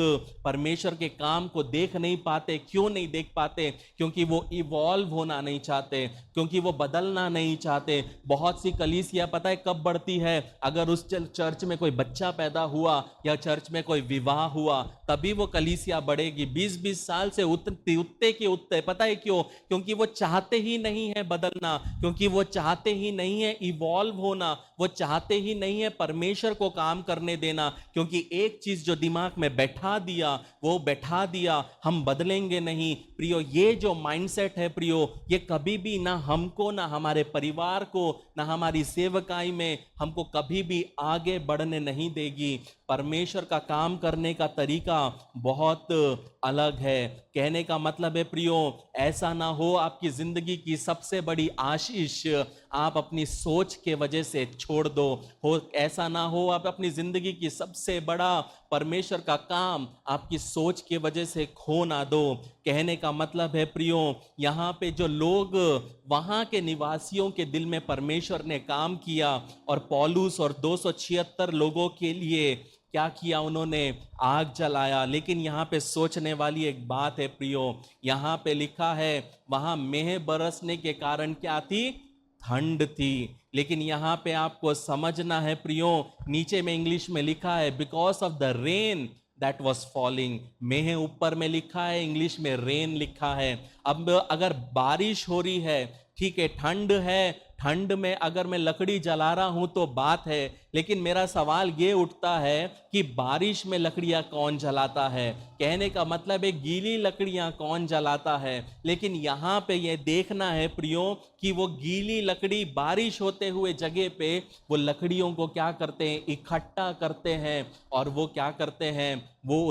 Speaker 1: परमेश्वर के काम को देख नहीं पाते। क्यों नहीं देख पाते? क्योंकि वो इवॉल्व होना नहीं चाहते, क्योंकि वो बदलना नहीं चाहते। बहुत सी कलीसिया पता है कब बढ़ती है? अगर उस चर्च में कोई बच्चा पैदा हुआ या चर्च में कोई विवाह हुआ, तभी वो कलीसिया बढ़ेगी। 20-20 साल से उतते। पता है क्यों? क्योंकि वो चाहते ही नहीं है बदलना, क्योंकि वो चाहते ही नहीं है इवॉल्व होना, वो चाहते ही नहीं है परमेश्वर को काम करने देना। क्योंकि एक चीज जो दिमाग में बैठा दिया, हम बदलेंगे नहीं। प्रियो, ये जो माइंडसेट है प्रियो, ये कभी भी ना हमको, ना हमारे परिवार को, ना हमारी सेवकाई में हमको कभी भी आगे बढ़ने नहीं देगी। परमेश्वर का काम करने का तरीका बहुत अलग है। कहने का मतलब है प्रियो, ऐसा ना हो आपकी जिंदगी की सबसे बड़ी आशीष आप अपनी सोच के वजह से छोड़ दो। ऐसा ना हो आप अपनी जिंदगी की सबसे बड़ा परमेश्वर का काम आपकी सोच के वजह से खो ना दो। कहने का मतलब है प्रियो, यहाँ पे जो लोग, वहाँ के निवासियों के दिल में परमेश्वर ने काम किया, और पौलुस और 276 लोगों के लिए क्या किया? उन्होंने आग जलाया। लेकिन यहाँ पे सोचने वाली एक बात है प्रियो, यहाँ पे लिखा है वहां मेंह बरसने के कारण क्या थी? ठंड थी। लेकिन यहाँ पे आपको समझना है प्रियो, नीचे में इंग्लिश में लिखा है because of the rain that was falling. मेह ऊपर में लिखा है, इंग्लिश में रेन लिखा है। अब अगर बारिश हो रही है, ठीक है, ठंड है, ठंड में अगर मैं लकड़ी जला रहा हूं तो बात है, लेकिन मेरा सवाल ये उठता है कि बारिश में लकड़ियां कौन जलाता है? कहने का मतलब है गीली लकड़ियां कौन जलाता है? लेकिन यहां पे ये देखना है प्रियो कि वो गीली लकड़ी बारिश होते हुए जगह पे वो लकड़ियों को क्या करते हैं? इकट्ठा करते हैं, और वो क्या करते हैं? वो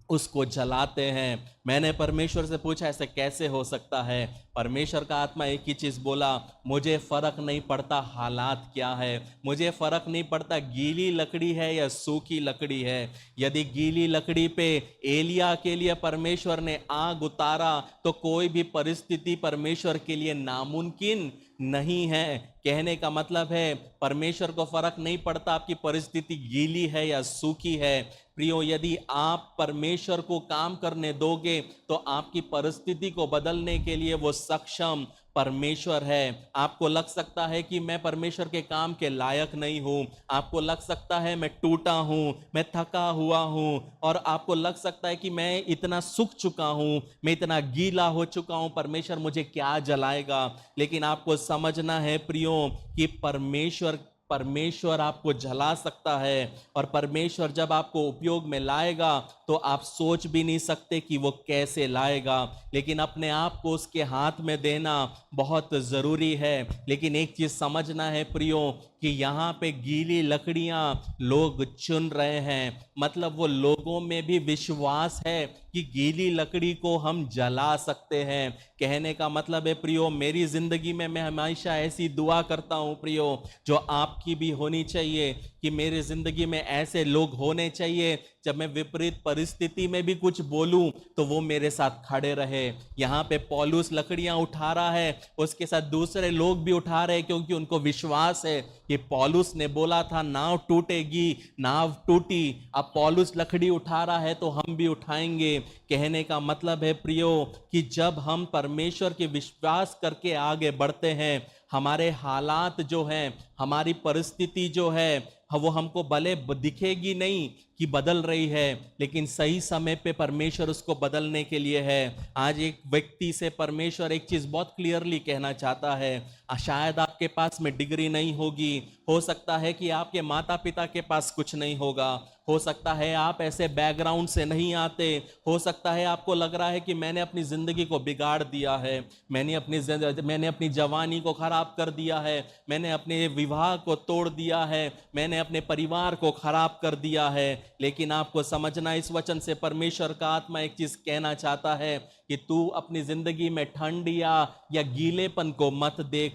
Speaker 1: उसको जलाते हैं। मैंने परमेश्वर से पूछा ऐसे कैसे हो सकता है। परमेश्वर का आत्मा एक ही चीज़ बोला, मुझे फ़र्क नहीं पड़ता हालात क्या है, मुझे फ़र्क नहीं पड़ता गीली लकड़ी है या सूखी लकड़ी है। यदि गीली लकड़ी पे एलिया के लिए परमेश्वर ने आग उतारा तो कोई भी परिस्थिति परमेश्वर के लिए नामुमकिन नहीं है। कहने का मतलब है परमेश्वर को फर्क नहीं पड़ता आपकी परिस्थिति गीली है या सूखी है। प्रियो, यदि आप परमेश्वर को काम करने दोगे तो आपकी परिस्थिति को बदलने के लिए वो सक्षम परमेश्वर है। आपको लग सकता है कि मैं परमेश्वर के काम के लायक नहीं हूं, आपको लग सकता है मैं टूटा हूं, मैं थका हुआ हूं, और आपको लग सकता है कि मैं इतना सूख चुका हूं, मैं इतना गीला हो चुका हूं, परमेश्वर मुझे क्या जलाएगा। लेकिन आपको समझना है प्रियो कि परमेश्वर आपको जला सकता है, और परमेश्वर जब आपको उपयोग में लाएगा तो आप सोच भी नहीं सकते कि वो कैसे लाएगा। लेकिन अपने आप को उसके हाथ में देना बहुत ज़रूरी है। लेकिन एक चीज़ समझना है प्रियो कि यहाँ पे गीली लकड़ियाँ लोग चुन रहे हैं, मतलब वो लोगों में भी विश्वास है कि गीली लकड़ी को हम जला सकते हैं। कहने का मतलब है प्रियो, मेरी ज़िंदगी में मैं हमेशा ऐसी दुआ करता हूँ प्रियो, जो आपकी भी होनी चाहिए, कि मेरी ज़िंदगी में ऐसे लोग होने चाहिए जब मैं विपरीत परिस्थिति में भी कुछ बोलूं तो वो मेरे साथ खड़े रहे। यहाँ पे पौलुस लकड़ियां उठा रहा है, उसके साथ दूसरे लोग भी उठा रहे हैं, क्योंकि उनको विश्वास है कि पौलुस ने बोला था नाव टूटेगी, नाव टूटी। अब पौलुस लकड़ी उठा रहा है तो हम भी उठाएंगे। कहने का मतलब है प्रियो कि जब हम परमेश्वर के विश्वास करके आगे बढ़ते हैं, हमारे हालात जो हैं, हमारी परिस्थिति जो है, वो हमको भले दिखेगी नहीं कि बदल रही है, लेकिन सही समय पे परमेश्वर उसको बदलने के लिए है। आज एक व्यक्ति से परमेश्वर एक चीज़ बहुत क्लियरली कहना चाहता है। शायद आपके पास में डिग्री नहीं होगी, हो सकता है कि आपके माता पिता के पास कुछ नहीं होगा, हो सकता है आप ऐसे बैकग्राउंड से नहीं आते, हो सकता है आपको लग रहा है कि मैंने अपनी ज़िंदगी को बिगाड़ दिया है, मैंने अपनी जवानी को ख़राब कर दिया है, मैंने अपने विवाह को तोड़ दिया है, मैंने अपने परिवार को ख़राब कर दिया है। लेकिन आपको समझना, इस वचन से परमेश्वर का आत्मा एक चीज़ कहना चाहता है कि तू अपनी ज़िंदगी में ठंड या गीलेपन को मत देख।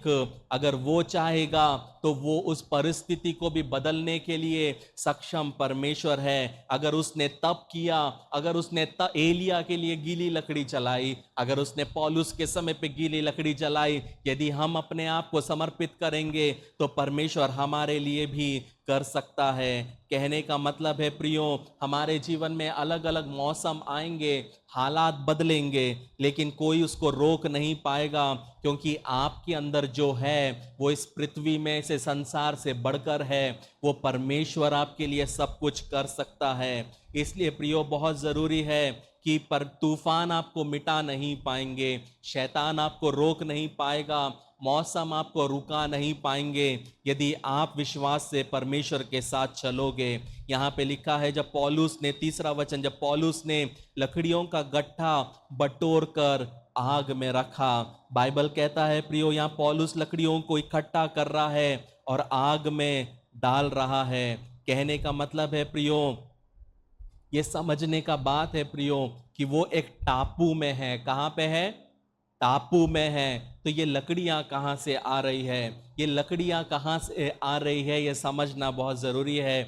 Speaker 1: अगर वो चाहेगा तो वो उस परिस्थिति को भी बदलने के लिए सक्षम परमेश्वर है। अगर उसने तब किया, अगर उसने एलिया के लिए गीली लकड़ी चलाई, अगर उसने पौलुस के समय पे गीली लकड़ी चलाई, यदि हम अपने आप को समर्पित करेंगे तो परमेश्वर हमारे लिए भी कर सकता है। कहने का मतलब है प्रियो, हमारे जीवन में अलग अलग मौसम आएंगे, हालात बदलेंगे, लेकिन कोई उसको रोक नहीं पाएगा, क्योंकि आपके अंदर जो है वो इस पृथ्वी में से, संसार से बढ़कर है। वो परमेश्वर आपके लिए सब कुछ कर सकता है। इसलिए प्रियो, बहुत ज़रूरी है कि पर तूफान आपको मिटा नहीं पाएंगे, शैतान आपको रोक नहीं पाएगा, मौसम आपको रुका नहीं पाएंगे, यदि आप विश्वास से परमेश्वर के साथ चलोगे। यहाँ पे लिखा है, जब पौलुस ने, तीसरा वचन, जब पौलुस ने लकड़ियों का गट्ठा बटोर कर आग में रखा। बाइबल कहता है प्रियो, यहाँ पौलुस लकड़ियों को इकट्ठा कर रहा है और आग में डाल रहा है। कहने का मतलब है प्रियो, ये समझने का बात है प्रियो कि वो एक टापू में है। कहाँ पे है? टापू में है। तो ये लकड़ियाँ कहाँ से आ रही है, ये लकड़ियाँ कहाँ से आ रही है, ये समझना बहुत ज़रूरी है।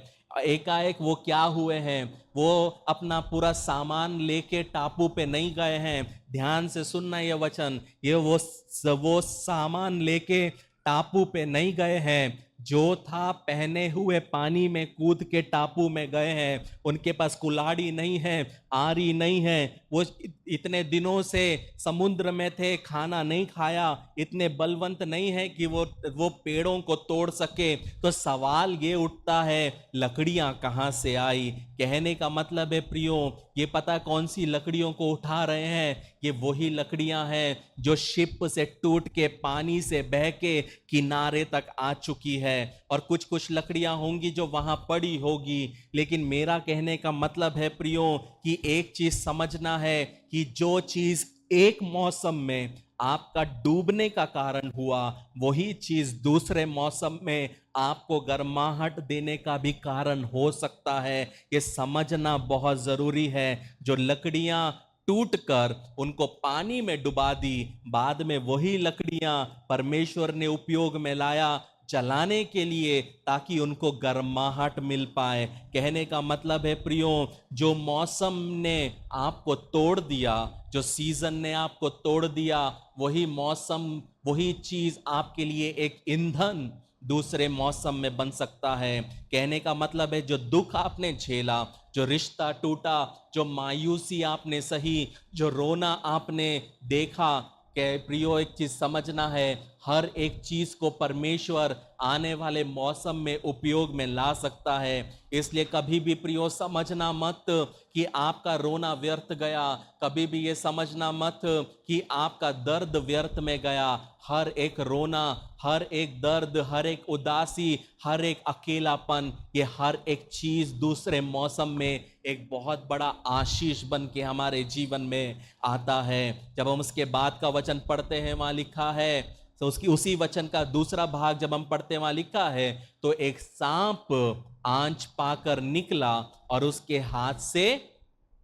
Speaker 1: एकाएक वो क्या हुए हैं, वो अपना पूरा सामान लेके टापू पे नहीं गए हैं। ध्यान से सुनना ये वचन, ये वो सामान लेके टापू पे नहीं गए हैं, जो था पहने हुए पानी में कूद के टापू में गए हैं। उनके पास कुल्हाड़ी नहीं है, आरी नहीं है, वो इतने दिनों से समुद्र में थे, खाना नहीं खाया, इतने बलवंत नहीं है कि वो पेड़ों को तोड़ सके। तो सवाल ये उठता है, लकड़ियां कहाँ से आई? कहने का मतलब है प्रियो, ये पता कौन सी लकड़ियों को उठा रहे हैं? ये वही लकड़ियां हैं जो शिप से टूट के पानी से बह के किनारे तक आ चुकी है, और कुछ कुछ लकड़ियां होंगी जो वहां पड़ी होगी। लेकिन मेरा कहने का मतलब है प्रियो कि एक चीज समझना है कि जो चीज एक मौसम में आपका डूबने का कारण हुआ, वही चीज दूसरे मौसम में आपको गर्माहट देने का भी कारण हो सकता है। ये समझना बहुत जरूरी है। जो लकड़ियां टूटकर उनको पानी में डुबा दी। बाद में वही लकड़ियां परमेश्वर ने उपयोग में लाया जलाने के लिए, ताकि उनको गर्माहट मिल पाए। कहने का मतलब है प्रियो, जो मौसम ने आपको तोड़ दिया, जो सीजन ने आपको तोड़ दिया, वही मौसम, वही चीज आपके लिए एक ईंधन दूसरे मौसम में बन सकता है। कहने का मतलब है, जो दुख आपने झेला, जो रिश्ता टूटा, जो मायूसी आपने सही, जो रोना आपने देखा, कि प्रियो एक चीज समझना है, हर एक चीज को परमेश्वर आने वाले मौसम में उपयोग में ला सकता है। इसलिए कभी भी प्रियो समझना मत कि आपका रोना व्यर्थ गया, कभी भी ये समझना मत कि आपका दर्द व्यर्थ में गया। हर एक रोना, हर एक दर्द, हर एक उदासी, हर एक अकेलापन, ये हर एक चीज दूसरे मौसम में एक बहुत बड़ा आशीष बन के हमारे जीवन में आता है। जब हम उसके बाद का वचन पढ़ते हैं, वहां लिखा है, तो उसकी उसी वचन का दूसरा भाग जब हम पढ़ते हैं, वहां लिखा है, तो एक सांप आंच पाकर निकला और उसके हाथ से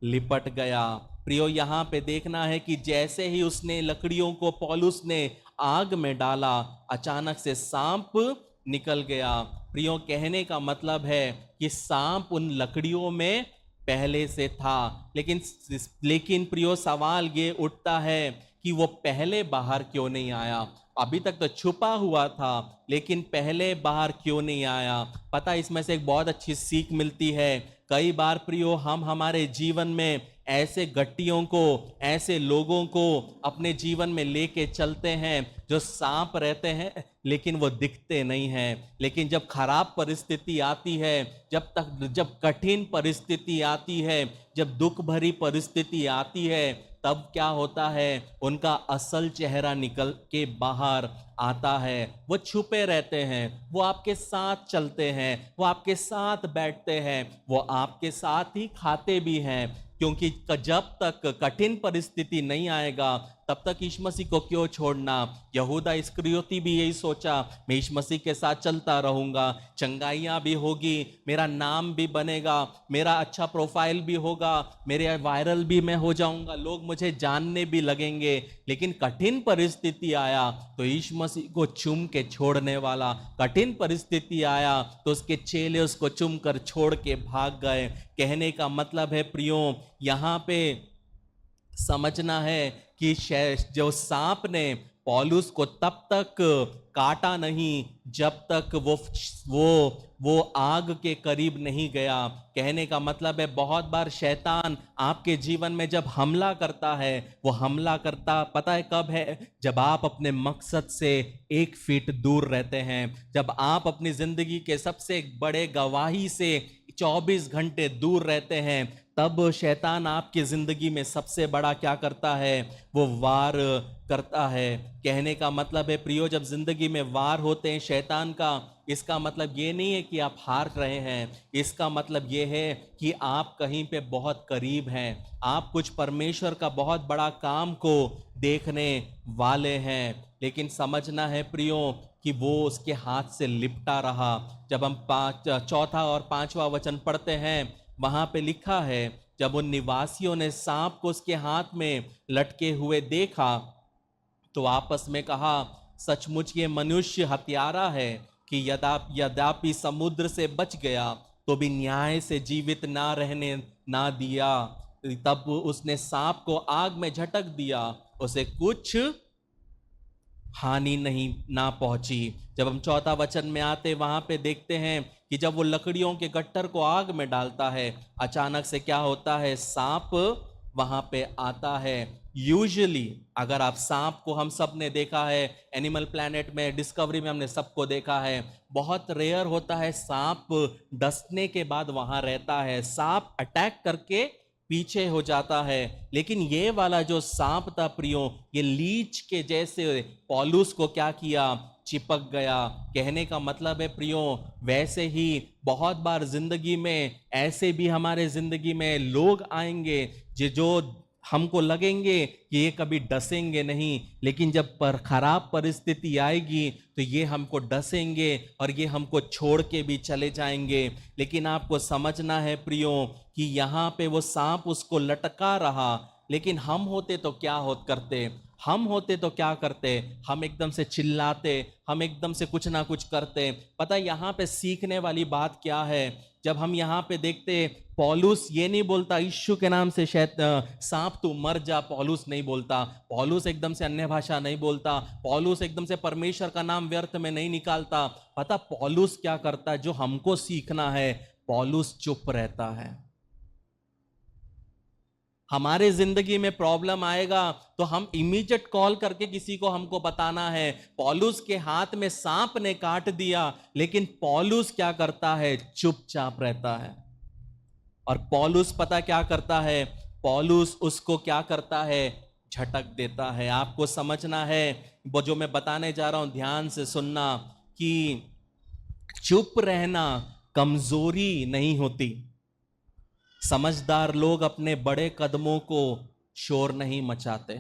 Speaker 1: लिपट गया। प्रियो, यहां पे देखना है कि जैसे ही उसने लकड़ियों को पौलुस ने आग में डाला, अचानक से सांप निकल गया। प्रियो, कहने का मतलब है कि सांप उन लकड़ियों में पहले से था, लेकिन प्रियो सवाल ये उठता है कि वो पहले बाहर क्यों नहीं आया? अभी तक तो छुपा हुआ था, लेकिन पहले बाहर क्यों नहीं आया? पता, इसमें से एक बहुत अच्छी सीख मिलती है। कई बार प्रियो, हम हमारे जीवन में ऐसे गट्टियों को, ऐसे लोगों को अपने जीवन में लेके चलते हैं जो सांप रहते हैं, लेकिन वो दिखते नहीं हैं। लेकिन जब खराब परिस्थिति आती है, जब कठिन परिस्थिति आती है, जब दुख भरी परिस्थिति आती है, तब क्या होता है, उनका असल चेहरा निकल के बाहर आता है। वो छुपे रहते हैं, वो आपके साथ चलते हैं, वो आपके साथ बैठते हैं, वो आपके साथ ही खाते भी हैं। क्योंकि जब तक कठिन परिस्थिति नहीं आएगा, तब तक यीशु मसीह को क्यों छोड़ना? यहूदा इस्करियोती भी यही सोचा, मैं यीशु मसीह के साथ चलता रहूंगा, चंगाइयां भी होगी, मेरा नाम भी बनेगा, मेरा अच्छा प्रोफाइल भी होगा, मेरे वायरल भी मैं हो जाऊंगा, लोग मुझे जानने भी लगेंगे। लेकिन कठिन परिस्थिति आया तो यीशु मसीह को चूम के छोड़ने वाला, कठिन परिस्थिति आया तो उसके चेले उसको चूम कर छोड़ के भाग गए। कहने का मतलब है प्रियो, यहां पे समझना है कि जो सांप ने पौलुस को तब तक काटा नहीं जब तक वो आग के करीब नहीं गया। कहने का मतलब है, बहुत बार शैतान आपके जीवन में जब हमला करता है, वो हमला करता पता है कब है? जब आप अपने मकसद से 1 फीट दूर रहते हैं, जब आप अपनी जिंदगी के सबसे बड़े गवाही से 24 घंटे दूर रहते हैं, तब शैतान आपकी जिंदगी में सबसे बड़ा क्या करता है? वो वार करता है। कहने का मतलब है प्रियो, जब जिंदगी में वार होते हैं शैतान का, इसका मतलब ये नहीं है कि आप हार रहे हैं, इसका मतलब ये है कि आप कहीं पे बहुत करीब हैं, आप कुछ परमेश्वर का बहुत बड़ा काम को देखने वाले हैं। लेकिन समझना है प्रियो कि वो उसके हाथ से लिपटा रहा। जब हम चौथा और 5वां वचन पढ़ते हैं, वहां पे लिखा है, जब उन निवासियों ने सांप को उसके हाथ में लटके हुए देखा तो आपस में कहा, सचमुच ये मनुष्य हत्यारा है कि यद्यपि समुद्र से बच गया तो भी न्याय से जीवित ना रहने ना दिया। तब उसने सांप को आग में झटक दिया, उसे कुछ हानि नहीं ना पहुंची। जब हम चौथा वचन में आते, वहां पे देखते हैं कि जब वो लकड़ियों के गट्ठर को आग में डालता है, अचानक से क्या होता है? सांप वहां पे आता है। यूजुअली अगर आप सांप को, हम सब ने देखा है, एनिमल प्लैनेट में, डिस्कवरी में हमने सबको देखा है, बहुत रेयर होता है सांप डसने के बाद वहां रहता है, सांप अटैक करके पीछे हो जाता है। लेकिन ये वाला जो सांप था प्रियो, ये लीच के जैसे पौलुस को क्या किया? चिपक गया। कहने का मतलब है प्रियो, वैसे ही बहुत बार जिंदगी में ऐसे भी हमारे जिंदगी में लोग आएंगे जो हमको लगेंगे कि ये कभी डसेंगे नहीं, लेकिन जब खराब परिस्थिति आएगी तो ये हमको डसेंगे और ये हमको छोड़ के भी चले जाएंगे। लेकिन आपको समझना है प्रियो कि यहाँ पे वो सांप उसको लटका रहा, लेकिन हम होते तो क्या करते, हम होते तो क्या करते, हम एकदम से चिल्लाते, हम एकदम से कुछ ना कुछ करते। पता है यहाँ पे सीखने वाली बात क्या है? जब हम यहाँ पे देखते, पौलुस ये नहीं बोलता यीशु के नाम से सांप तू मर जा, पौलुस नहीं बोलता। पौलुस एकदम से अन्य भाषा नहीं बोलता। पौलुस एकदम से परमेश्वर का नाम व्यर्थ में नहीं निकालता। पता पौलुस क्या करता है जो हमको सीखना है? पौलुस चुप रहता है। हमारे जिंदगी में प्रॉब्लम आएगा तो हम इमीडिएट कॉल करके किसी को हमको बताना है। पौलुस के हाथ में सांप ने काट दिया, लेकिन पौलुस क्या करता है? चुपचाप रहता है। और पौलुस पता क्या करता है? पौलुस उसको क्या करता है? झटक देता है। आपको समझना है, वो जो मैं बताने जा रहा हूं ध्यान से सुनना, कि चुप रहना कमजोरी नहीं होती। समझदार लोग अपने बड़े कदमों को शोर नहीं मचाते।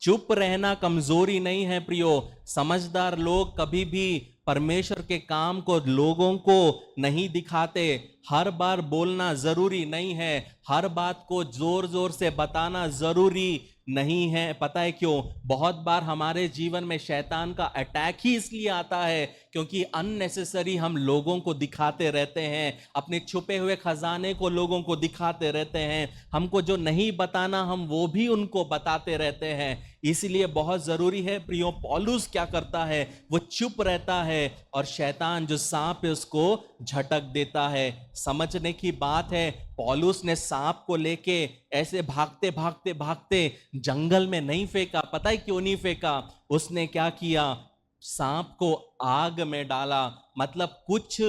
Speaker 1: चुप रहना कमजोरी नहीं है प्रियो। समझदार लोग कभी भी परमेश्वर के काम को लोगों को नहीं दिखाते। हर बार बोलना जरूरी नहीं है, हर बात को जोर जोर से बताना जरूरी नहीं है। पता है क्यों? बहुत बार हमारे जीवन में शैतान का अटैक ही इसलिए आता है क्योंकि अननेसेसरी हम लोगों को दिखाते रहते हैं, अपने छुपे हुए खजाने को लोगों को दिखाते रहते हैं। हमको जो नहीं बताना हम वो भी उनको बताते रहते हैं। इसलिए बहुत जरूरी है प्रियो, पौलुस क्या करता है? वो चुप रहता है और शैतान जो सांप है उसको झटक देता है। समझने की बात है, पौलुस ने सांप को लेके ऐसे भागते भागते भागते जंगल में नहीं फेंका। पता है क्यों नहीं फेंका? उसने क्या किया? सांप को आग में डाला। मतलब कुछ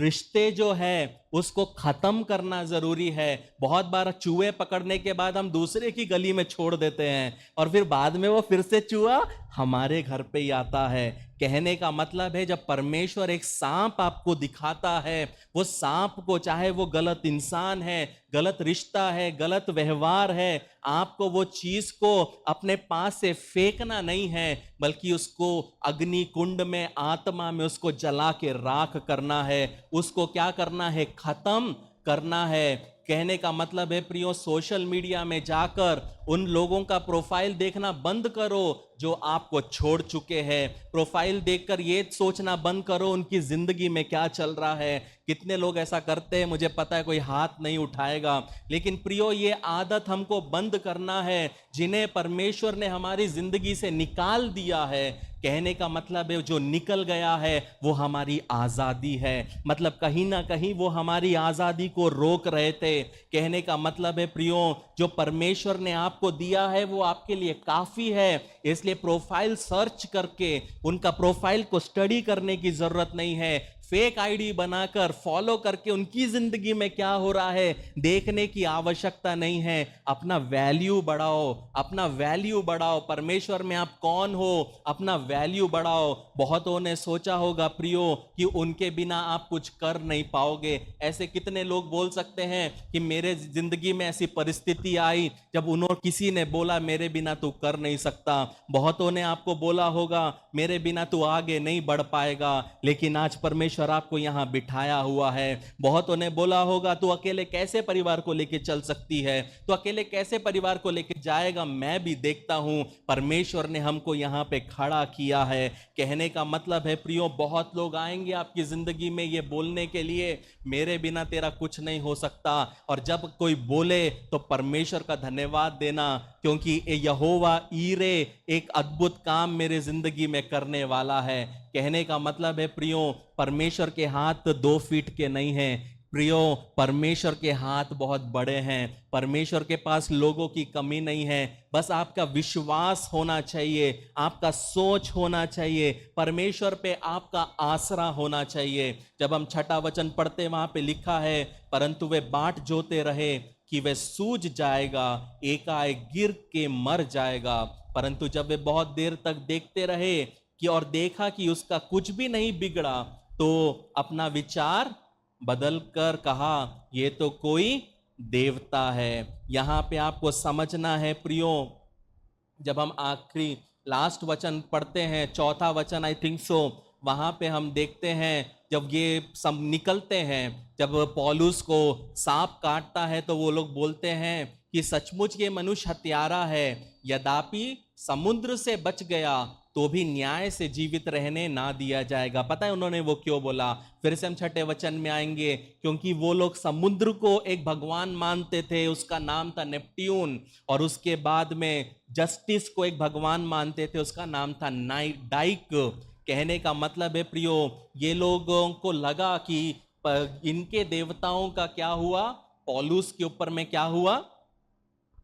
Speaker 1: रिश्ते जो है उसको खत्म करना जरूरी है। बहुत बार चूहे पकड़ने के बाद हम दूसरे की गली में छोड़ देते हैं और फिर बाद में वो फिर से चूहा हमारे घर पे ही आता है। कहने का मतलब है, जब परमेश्वर एक सांप आपको दिखाता है, वो सांप को, चाहे वो गलत इंसान है, गलत रिश्ता है, गलत व्यवहार है, आपको वो चीज को अपने पास से फेंकना नहीं है, बल्कि उसको अग्नि कुंड में, आत्मा में उसको जला के राख करना है। उसको क्या करना है? खत्म करना है। कहने का मतलब है प्रियो, सोशल मीडिया में जाकर उन लोगों का प्रोफाइल देखना बंद करो जो आपको छोड़ चुके हैं। प्रोफाइल देखकर ये सोचना बंद करो उनकी जिंदगी में क्या चल रहा है। कितने लोग ऐसा करते हैं मुझे पता है, कोई हाथ नहीं उठाएगा, लेकिन प्रियो ये आदत हमको बंद करना है। जिन्हें परमेश्वर ने हमारी जिंदगी से निकाल दिया है, कहने का मतलब है जो निकल गया है वो हमारी आजादी है। मतलब कहीं ना कहीं वो हमारी आजादी को रोक रहे थे। कहने का मतलब है प्रियो, जो परमेश्वर ने आपको दिया है वो आपके लिए काफी है। इसलिए प्रोफाइल सर्च करके उनका प्रोफाइल को स्टडी करने की जरूरत नहीं है। फेक आईडी बनाकर फॉलो करके उनकी जिंदगी में क्या हो रहा है देखने की आवश्यकता नहीं है। अपना वैल्यू बढ़ाओ, अपना वैल्यू बढ़ाओ। परमेश्वर में आप कौन हो, अपना वैल्यू बढ़ाओ। बहुतों ने सोचा होगा प्रियो कि उनके बिना आप कुछ कर नहीं पाओगे। ऐसे कितने लोग बोल सकते हैं कि मेरे जिंदगी में ऐसी परिस्थिति आई जब उन्होंने किसी ने बोला मेरे बिना तू कर नहीं सकता। बहुतों ने आपको बोला होगा मेरे बिना तू आगे नहीं बढ़ पाएगा, लेकिन आज परमेश्वर आपको यहां बिठाया हुआ है। बहुतों ने बोला होगा तू अकेले कैसे परिवार को लेकर चल सकती है, तू अकेले कैसे परिवार को लेकर जाएगा। मैं भी देखता हूं परमेश्वर ने हमको यहां पे खड़ा किया है। कहने का मतलब है प्रियो, बहुत लोग आएंगे आपकी जिंदगी में ये बोलने के लिए मेरे बिना तेरा कुछ नहीं हो सकता, और जब कोई बोले तो परमेश्वर का धन्यवाद देना, क्योंकि यहोवा ईरे एक अद्भुत काम मेरे जिंदगी में करने वाला है। कहने का मतलब है प्रियो, परमेश्वर के हाथ 2 फीट के नहीं हैं प्रियो, परमेश्वर के हाथ बहुत बड़े हैं। परमेश्वर के पास लोगों की कमी नहीं है, बस आपका विश्वास होना चाहिए, आपका सोच होना चाहिए, परमेश्वर पे आपका आसरा होना चाहिए। जब हम 6वां वचन पढ़ते वहां पे लिखा है, परंतु वे बाट जोते रहे कि वह सूझ जाएगा, एकाएक गिर के मर जाएगा। परंतु जब वे बहुत देर तक देखते रहे कि और देखा कि उसका कुछ भी नहीं बिगड़ा, तो अपना विचार बदल कर कहा ये तो कोई देवता है। यहां पे आपको समझना है प्रियो, जब हम आखिरी लास्ट वचन पढ़ते हैं, 4वां वचन आई थिंक सो, वहां पे हम देखते हैं जब ये सब निकलते हैं, जब पौलुस को सांप काटता है तो वो लोग बोलते हैं कि सचमुच ये मनुष्य हत्यारा है, यद्यपि समुद्र से बच गया तो भी न्याय से जीवित रहने ना दिया जाएगा। पता है उन्होंने वो क्यों बोला? फिर से हम 6ठे वचन में आएंगे। क्योंकि वो लोग समुद्र को एक भगवान मानते थे, उसका नाम था नेपट्यून, और उसके बाद में जस्टिस को एक भगवान मानते थे, उसका नाम था डाइक। कहने का मतलब है प्रियो, ये लोगों को लगा कि इनके देवताओं का क्या हुआ, पौलुस के ऊपर में क्या हुआ,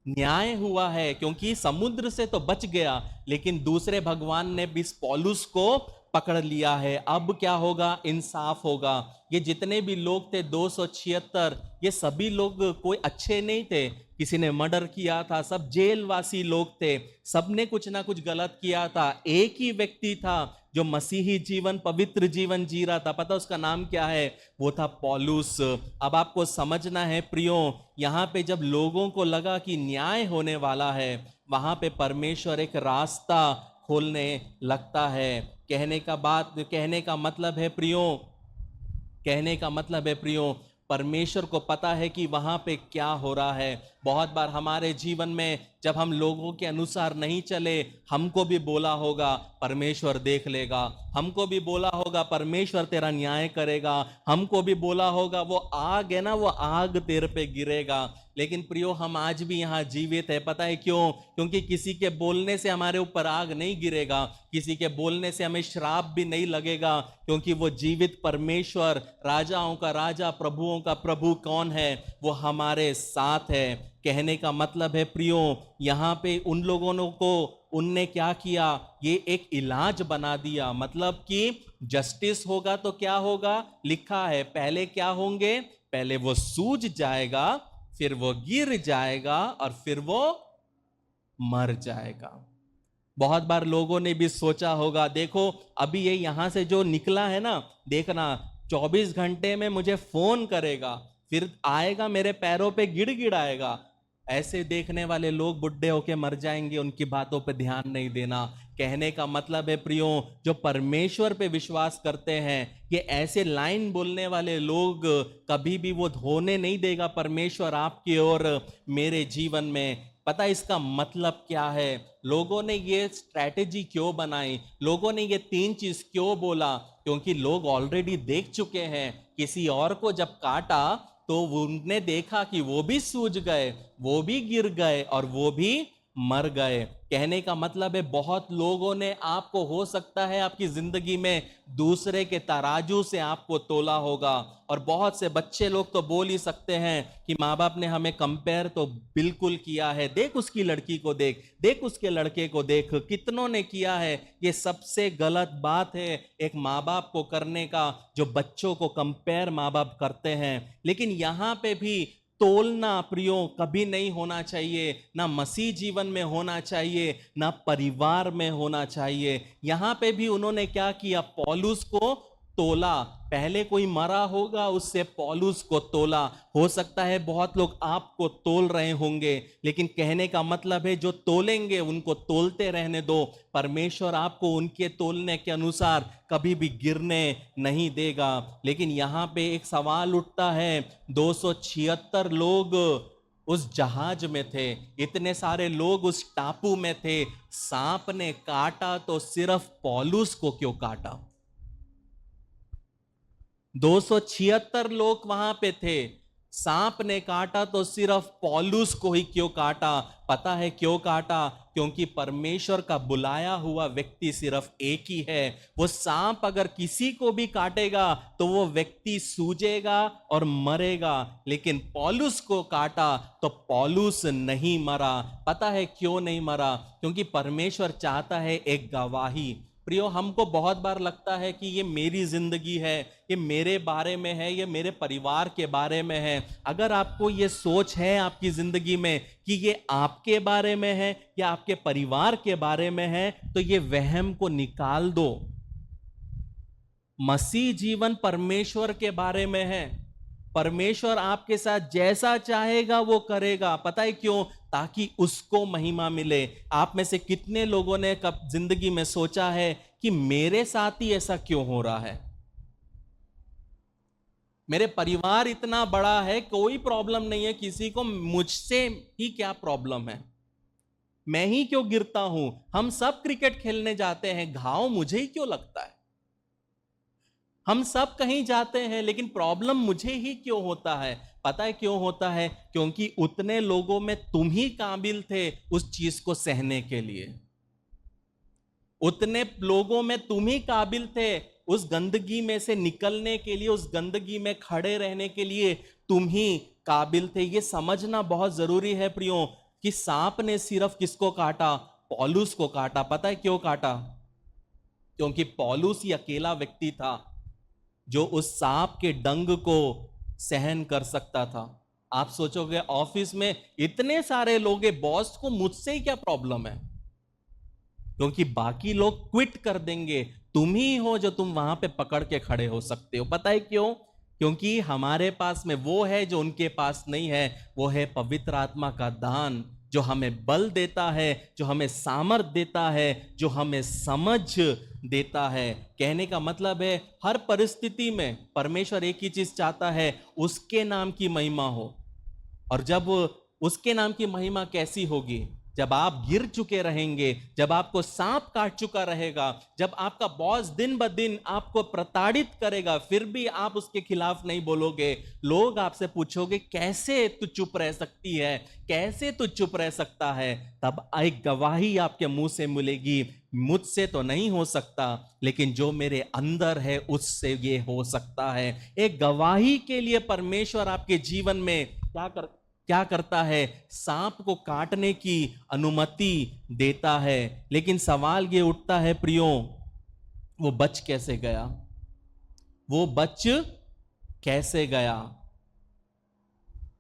Speaker 1: न्याय हुआ है। क्योंकि समुद्र से तो बच गया, लेकिन दूसरे भगवान ने भी पौलुस को पकड़ लिया है। अब क्या होगा? इंसाफ होगा। ये जितने भी लोग थे 276, ये सभी लोग कोई अच्छे नहीं थे। किसी ने मर्डर किया था, सब जेलवासी लोग थे, सबने कुछ ना कुछ गलत किया था। एक ही व्यक्ति था जो मसीही जीवन, पवित्र जीवन जी रहा था। पता उसका नाम क्या है? वो था पौलुस। अब आपको समझना है प्रियो, यहां पे जब लोगों को लगा कि न्याय होने वाला है, वहां पे परमेश्वर एक रास्ता खोलने लगता है। कहने का मतलब है प्रियो, परमेश्वर को पता है कि वहां पे क्या हो रहा है। बहुत बार हमारे जीवन में जब हम लोगों के अनुसार नहीं चले, हमको भी बोला होगा परमेश्वर देख लेगा, हमको भी बोला होगा परमेश्वर तेरा न्याय करेगा, हमको भी बोला होगा वो आग है ना, वो आग तेरे पे गिरेगा। लेकिन प्रियो, हम आज भी यहाँ जीवित है। पता है क्यों? क्योंकि किसी के बोलने से हमारे ऊपर आग नहीं गिरेगा, किसी के बोलने से हमें श्राप भी नहीं लगेगा, क्योंकि वो जीवित परमेश्वर, राजाओं का राजा, प्रभुओं का प्रभु कौन है? वो हमारे साथ है। कहने का मतलब है प्रियो, यहाँ पे उन लोगों को उनने क्या किया? ये एक इलाज बना दिया। मतलब कि जस्टिस होगा तो क्या होगा? लिखा है पहले क्या होंगे? पहले वो सूज जाएगा, फिर वो गिर जाएगा, और फिर वो मर जाएगा। बहुत बार लोगों ने भी सोचा होगा, देखो अभी ये यहां से जो निकला है ना, देखना 24 घंटे में मुझे फोन करेगा, फिर आएगा मेरे पैरों पे गिड़गिड़ाएगा। ऐसे देखने वाले लोग बुढ़े होके मर जाएंगे, उनकी बातों पे ध्यान नहीं देना। कहने का मतलब है प्रियो, जो परमेश्वर पे विश्वास करते हैं, ये ऐसे लाइन बोलने वाले लोग कभी भी वो होने नहीं देगा परमेश्वर आपकी और मेरे जीवन में। पता इसका मतलब क्या है? लोगों ने ये स्ट्रैटेजी क्यों बनाई? लोगों ने ये 3 चीज क्यों बोला? क्योंकि लोग ऑलरेडी देख चुके हैं, किसी और को जब काटा तो उनने देखा कि वो भी सूज गए, वो भी गिर गए, और वो भी मर गए। कहने का मतलब है बहुत लोगों ने आपको, हो सकता है आपकी जिंदगी में दूसरे के तराजू से आपको तोला होगा। और बहुत से बच्चे लोग तो बोल ही सकते हैं कि माँ बाप ने हमें कंपेयर तो बिल्कुल किया है, देख उसकी लड़की को, देख देख उसके लड़के को, देख कितनों ने किया है। ये सबसे गलत बात है एक माँ बाप को करने का, जो बच्चों को कंपेयर माँ बाप करते हैं। लेकिन यहां पे भी तोलना प्रियो कभी नहीं होना चाहिए, ना मसीह जीवन में होना चाहिए, ना परिवार में होना चाहिए। यहां पे भी उन्होंने क्या किया? पौलुस को तोला। पहले कोई मरा होगा, उससे पौलुस को तोला। हो सकता है बहुत लोग आपको तोल रहे होंगे, लेकिन कहने का मतलब है जो तोलेंगे उनको तोलते रहने दो। परमेश्वर आपको उनके तोलने के अनुसार कभी भी गिरने नहीं देगा। लेकिन यहां पे एक सवाल उठता है, 276 लोग उस जहाज में थे, इतने सारे लोग उस टापू में थे, सांप ने काटा तो सिर्फ पौलुस को क्यों काटा? 276 लोग वहां पे थे, सांप ने काटा तो सिर्फ पौलुस को ही क्यों काटा? पता है क्यों काटा? क्योंकि परमेश्वर का बुलाया हुआ व्यक्ति सिर्फ एक ही है। वो सांप अगर किसी को भी काटेगा तो वो व्यक्ति सूजेगा और मरेगा, लेकिन पौलुस को काटा तो पौलुस नहीं मरा। पता है क्यों नहीं मरा? क्योंकि परमेश्वर चाहता है एक गवाही। प्रियो, हमको बहुत बार लगता है कि ये मेरी जिंदगी है, ये मेरे बारे में है, ये मेरे परिवार के बारे में है। अगर आपको ये सोच है आपकी जिंदगी में कि ये आपके बारे में है या आपके परिवार के बारे में है, तो ये वहम को निकाल दो। मसीह जीवन परमेश्वर के बारे में है। परमेश्वर आपके साथ जैसा चाहेगा वो करेगा। पता है क्यों? ताकि उसको महिमा मिले। आप में से कितने लोगों ने कब जिंदगी में सोचा है कि मेरे साथ ही ऐसा क्यों हो रहा है? मेरे परिवार इतना बड़ा है, कोई प्रॉब्लम नहीं है किसी को, मुझसे ही क्या प्रॉब्लम है, मैं ही क्यों गिरता हूं, हम सब क्रिकेट खेलने जाते हैं, घाव मुझे ही क्यों लगता है, हम सब कहीं जाते हैं लेकिन प्रॉब्लम मुझे ही क्यों होता है। पता है क्यों होता है? क्योंकि उतने लोगों में तुम ही काबिल थे उस चीज को सहने के लिए, उतने लोगों में तुम ही काबिल थे उस गंदगी में से निकलने के लिए, उस गंदगी में खड़े रहने के लिए तुम ही काबिल थे। यह समझना बहुत जरूरी है प्रियो कि सांप ने सिर्फ किसको काटा? पौलुस को काटा। पता है क्यों काटा? क्योंकि पौलुस ही अकेला व्यक्ति था जो उस सांप के डंग को सहन कर सकता था। आप सोचोगे ऑफिस में इतने सारे लोग हैं, बॉस को मुझसे ही क्या प्रॉब्लम है, क्योंकि बाकी लोग क्विट कर देंगे, तुम ही हो जो तुम वहां पे पकड़ के खड़े हो सकते हो। पता है क्यों? क्योंकि हमारे पास में वो है जो उनके पास नहीं है, वो है पवित्र आत्मा का दान, जो हमें बल देता है, जो हमें सामर्थ देता है, जो हमें समझ देता है। कहने का मतलब है हर परिस्थिति में परमेश्वर एक ही चीज चाहता है, उसके नाम की महिमा हो। और जब उसके नाम की महिमा कैसी होगी? जब आप गिर चुके रहेंगे, जब आपको सांप काट चुका रहेगा, जब आपका बॉस दिन ब दिन आपको प्रताड़ित करेगा, फिर भी आप उसके खिलाफ नहीं बोलोगे। लोग आपसे पूछोगे कैसे तू चुप रह सकती है, कैसे तू चुप रह सकता है, तब एक गवाही आपके मुंह से मिलेगी, मुझसे तो नहीं हो सकता, लेकिन जो मेरे अंदर है उससे ये हो सकता है। एक गवाही के लिए परमेश्वर आपके जीवन में क्या करता है? सांप को काटने की अनुमति देता है। लेकिन सवाल ये उठता है प्रियो, वो बच कैसे गया? वो बच कैसे गया?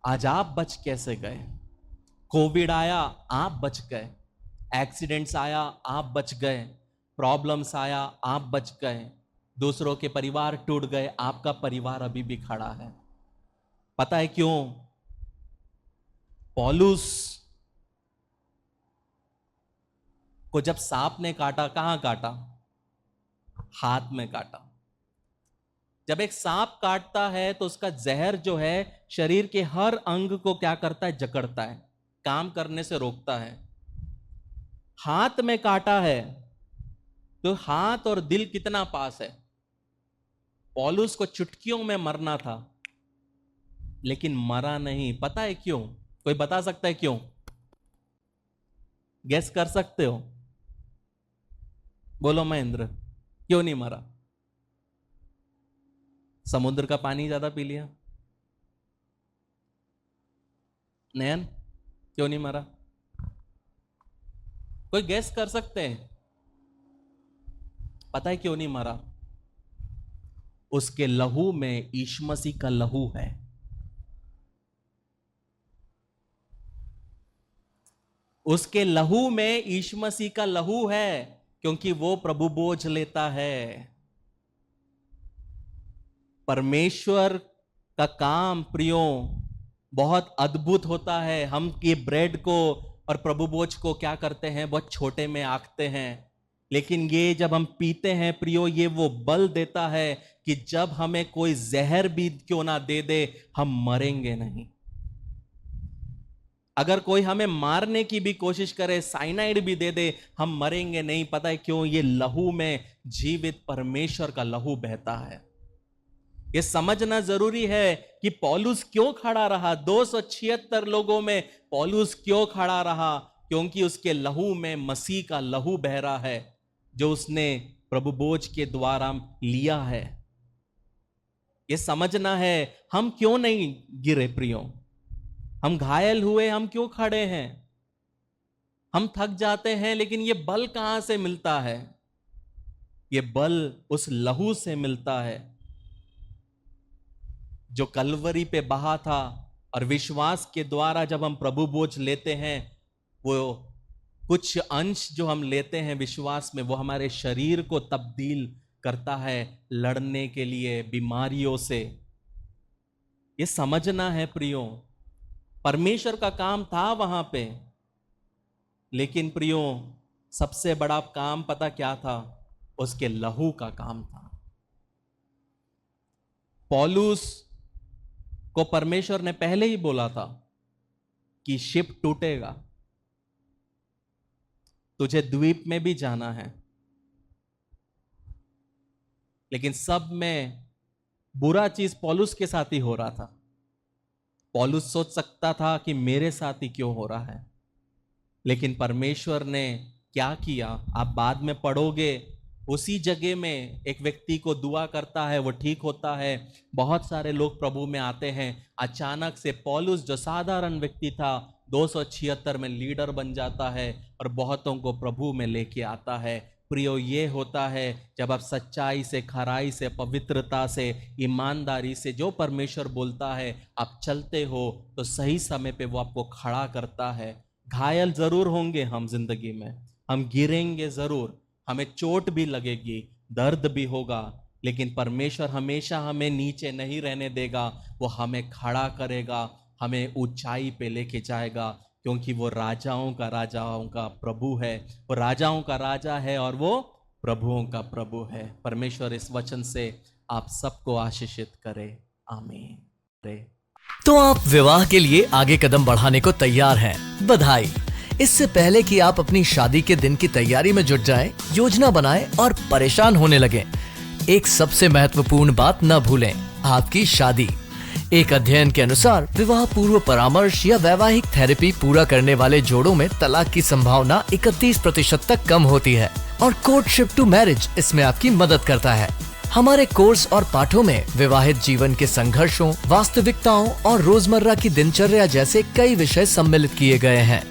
Speaker 1: आज आप बच कैसे गए? कोविड आया, आप बच गए। एक्सीडेंट्स आया, आप बच गए। प्रॉब्लम्स आया, आप बच गए। दूसरों के परिवार टूट गए, आपका परिवार अभी भी खड़ा है। पता है क्यों? पौलुस को जब सांप ने काटा, कहां काटा? हाथ में काटा। जब एक सांप काटता है तो उसका जहर जो है शरीर के हर अंग को क्या करता है? जकड़ता है, काम करने से रोकता है। हाथ में काटा है तो हाथ और दिल कितना पास है। पौलुस को चुटकियों में मरना था लेकिन मरा नहीं। पता है क्यों? कोई बता सकता है क्यों? गेस कर सकते हो? बोलो महेंद्र, क्यों नहीं मरा? समुद्र का पानी ज्यादा पी लिया? नयन, क्यों नहीं मरा? कोई गेस कर सकते हैं? पता है क्यों नहीं मरा? उसके लहू में यीशु मसीह का लहू है। उसके लहू में यीशु मसीह का लहू है, क्योंकि वो प्रभु बोझ लेता है। परमेश्वर का काम प्रियो बहुत अद्भुत होता है। हम ये ब्रेड को और प्रभु बोझ को क्या करते हैं? बहुत छोटे में आंकते हैं, लेकिन ये जब हम पीते हैं प्रियो, ये वो बल देता है कि जब हमें कोई जहर भी क्यों ना दे दे, हम मरेंगे नहीं। अगर कोई हमें मारने की भी कोशिश करे, साइनाइड भी दे दे, हम मरेंगे नहीं। पता है क्यों? ये लहू में जीवित परमेश्वर का लहू बहता है। ये समझना जरूरी है कि पौलुस क्यों खड़ा रहा। 276 लोगों में पौलुस क्यों खड़ा रहा? क्योंकि उसके लहू में मसीह का लहू बह रहा है, जो उसने प्रभु बोझ के द्वारा लिया है। ये समझना है। हम क्यों नहीं गिरे प्रियो? हम घायल हुए, हम क्यों खड़े हैं? हम थक जाते हैं, लेकिन ये बल कहां से मिलता है? ये बल उस लहू से मिलता है जो कलवरी पे बहा था। और विश्वास के द्वारा जब हम प्रभु बोझ लेते हैं, वो कुछ अंश जो हम लेते हैं विश्वास में, वो हमारे शरीर को तब्दील करता है लड़ने के लिए बीमारियों से। ये समझना है प्रियो, परमेश्वर का काम था वहां पे, लेकिन प्रियो सबसे बड़ा काम पता क्या था? उसके लहू का काम था। पौलुस को परमेश्वर ने पहले ही बोला था कि शिप टूटेगा, तुझे द्वीप में भी जाना है। लेकिन सब में बुरा चीज पौलुस के साथ ही हो रहा था। पौलुस सोच सकता था कि मेरे साथ ही क्यों हो रहा है, लेकिन परमेश्वर ने क्या किया आप बाद में पढ़ोगे। उसी जगह में एक व्यक्ति को दुआ करता है, वो ठीक होता है, बहुत सारे लोग प्रभु में आते हैं। अचानक से पौलुस जो साधारण व्यक्ति था 276 में लीडर बन जाता है और बहुतों को प्रभु में लेके आता है। प्रियो, ये होता है जब आप सच्चाई से, खराई से, पवित्रता से, ईमानदारी से जो परमेश्वर बोलता है आप चलते हो, तो सही समय पे वो आपको खड़ा करता है। घायल जरूर होंगे हम जिंदगी में, हम गिरेंगे जरूर, हमें चोट भी लगेगी, दर्द भी होगा, लेकिन परमेश्वर हमेशा हमें नीचे नहीं रहने देगा। वो हमें खड़ा करेगा, हमें ऊंचाई पे लेके जाएगा, क्योंकि वो राजाओं का प्रभु है। वो राजाओं का राजा है और वो प्रभुओं का प्रभु है। परमेश्वर इस वचन से आप सबको आशीषित करे। आमीन।
Speaker 2: तो आप विवाह के लिए आगे कदम बढ़ाने को तैयार हैं। बधाई। इससे पहले कि आप अपनी शादी के दिन की तैयारी में जुट जाएं, योजना बनाएं और परेशान होने लगें, एक सबसे महत्वपूर्ण बात न भूलें, आपकी शादी। एक अध्ययन के अनुसार विवाह पूर्व परामर्श या वैवाहिक थेरेपी पूरा करने वाले जोड़ों में तलाक की संभावना 31% तक कम होती है और कोर्टशिप टू मैरिज इसमें आपकी मदद करता है। हमारे कोर्स और पाठों में विवाहित जीवन के संघर्षों, वास्तविकताओं और रोजमर्रा की दिनचर्या जैसे कई विषय सम्मिलित किए गए हैं।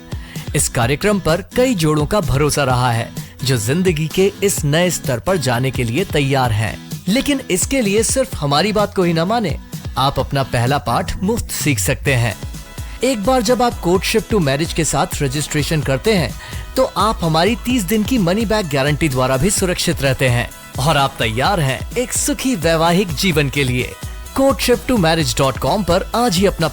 Speaker 2: इस कार्यक्रम पर कई जोड़ों का भरोसा रहा है जो जिंदगी के इस नए स्तर पर जाने के लिए तैयार हैं। लेकिन इसके लिए सिर्फ हमारी बात को ही न माने, आप अपना पहला पाठ मुफ्त सीख सकते हैं। एक बार जब आप कोर्टशिप टू मैरिज के साथ रजिस्ट्रेशन करते हैं तो आप हमारी 30 दिन की मनी बैक गारंटी द्वारा भी सुरक्षित रहते हैं और आप तैयार हैं एक सुखी वैवाहिक जीवन के लिए। courtship2marriage.com पर आज ही अपना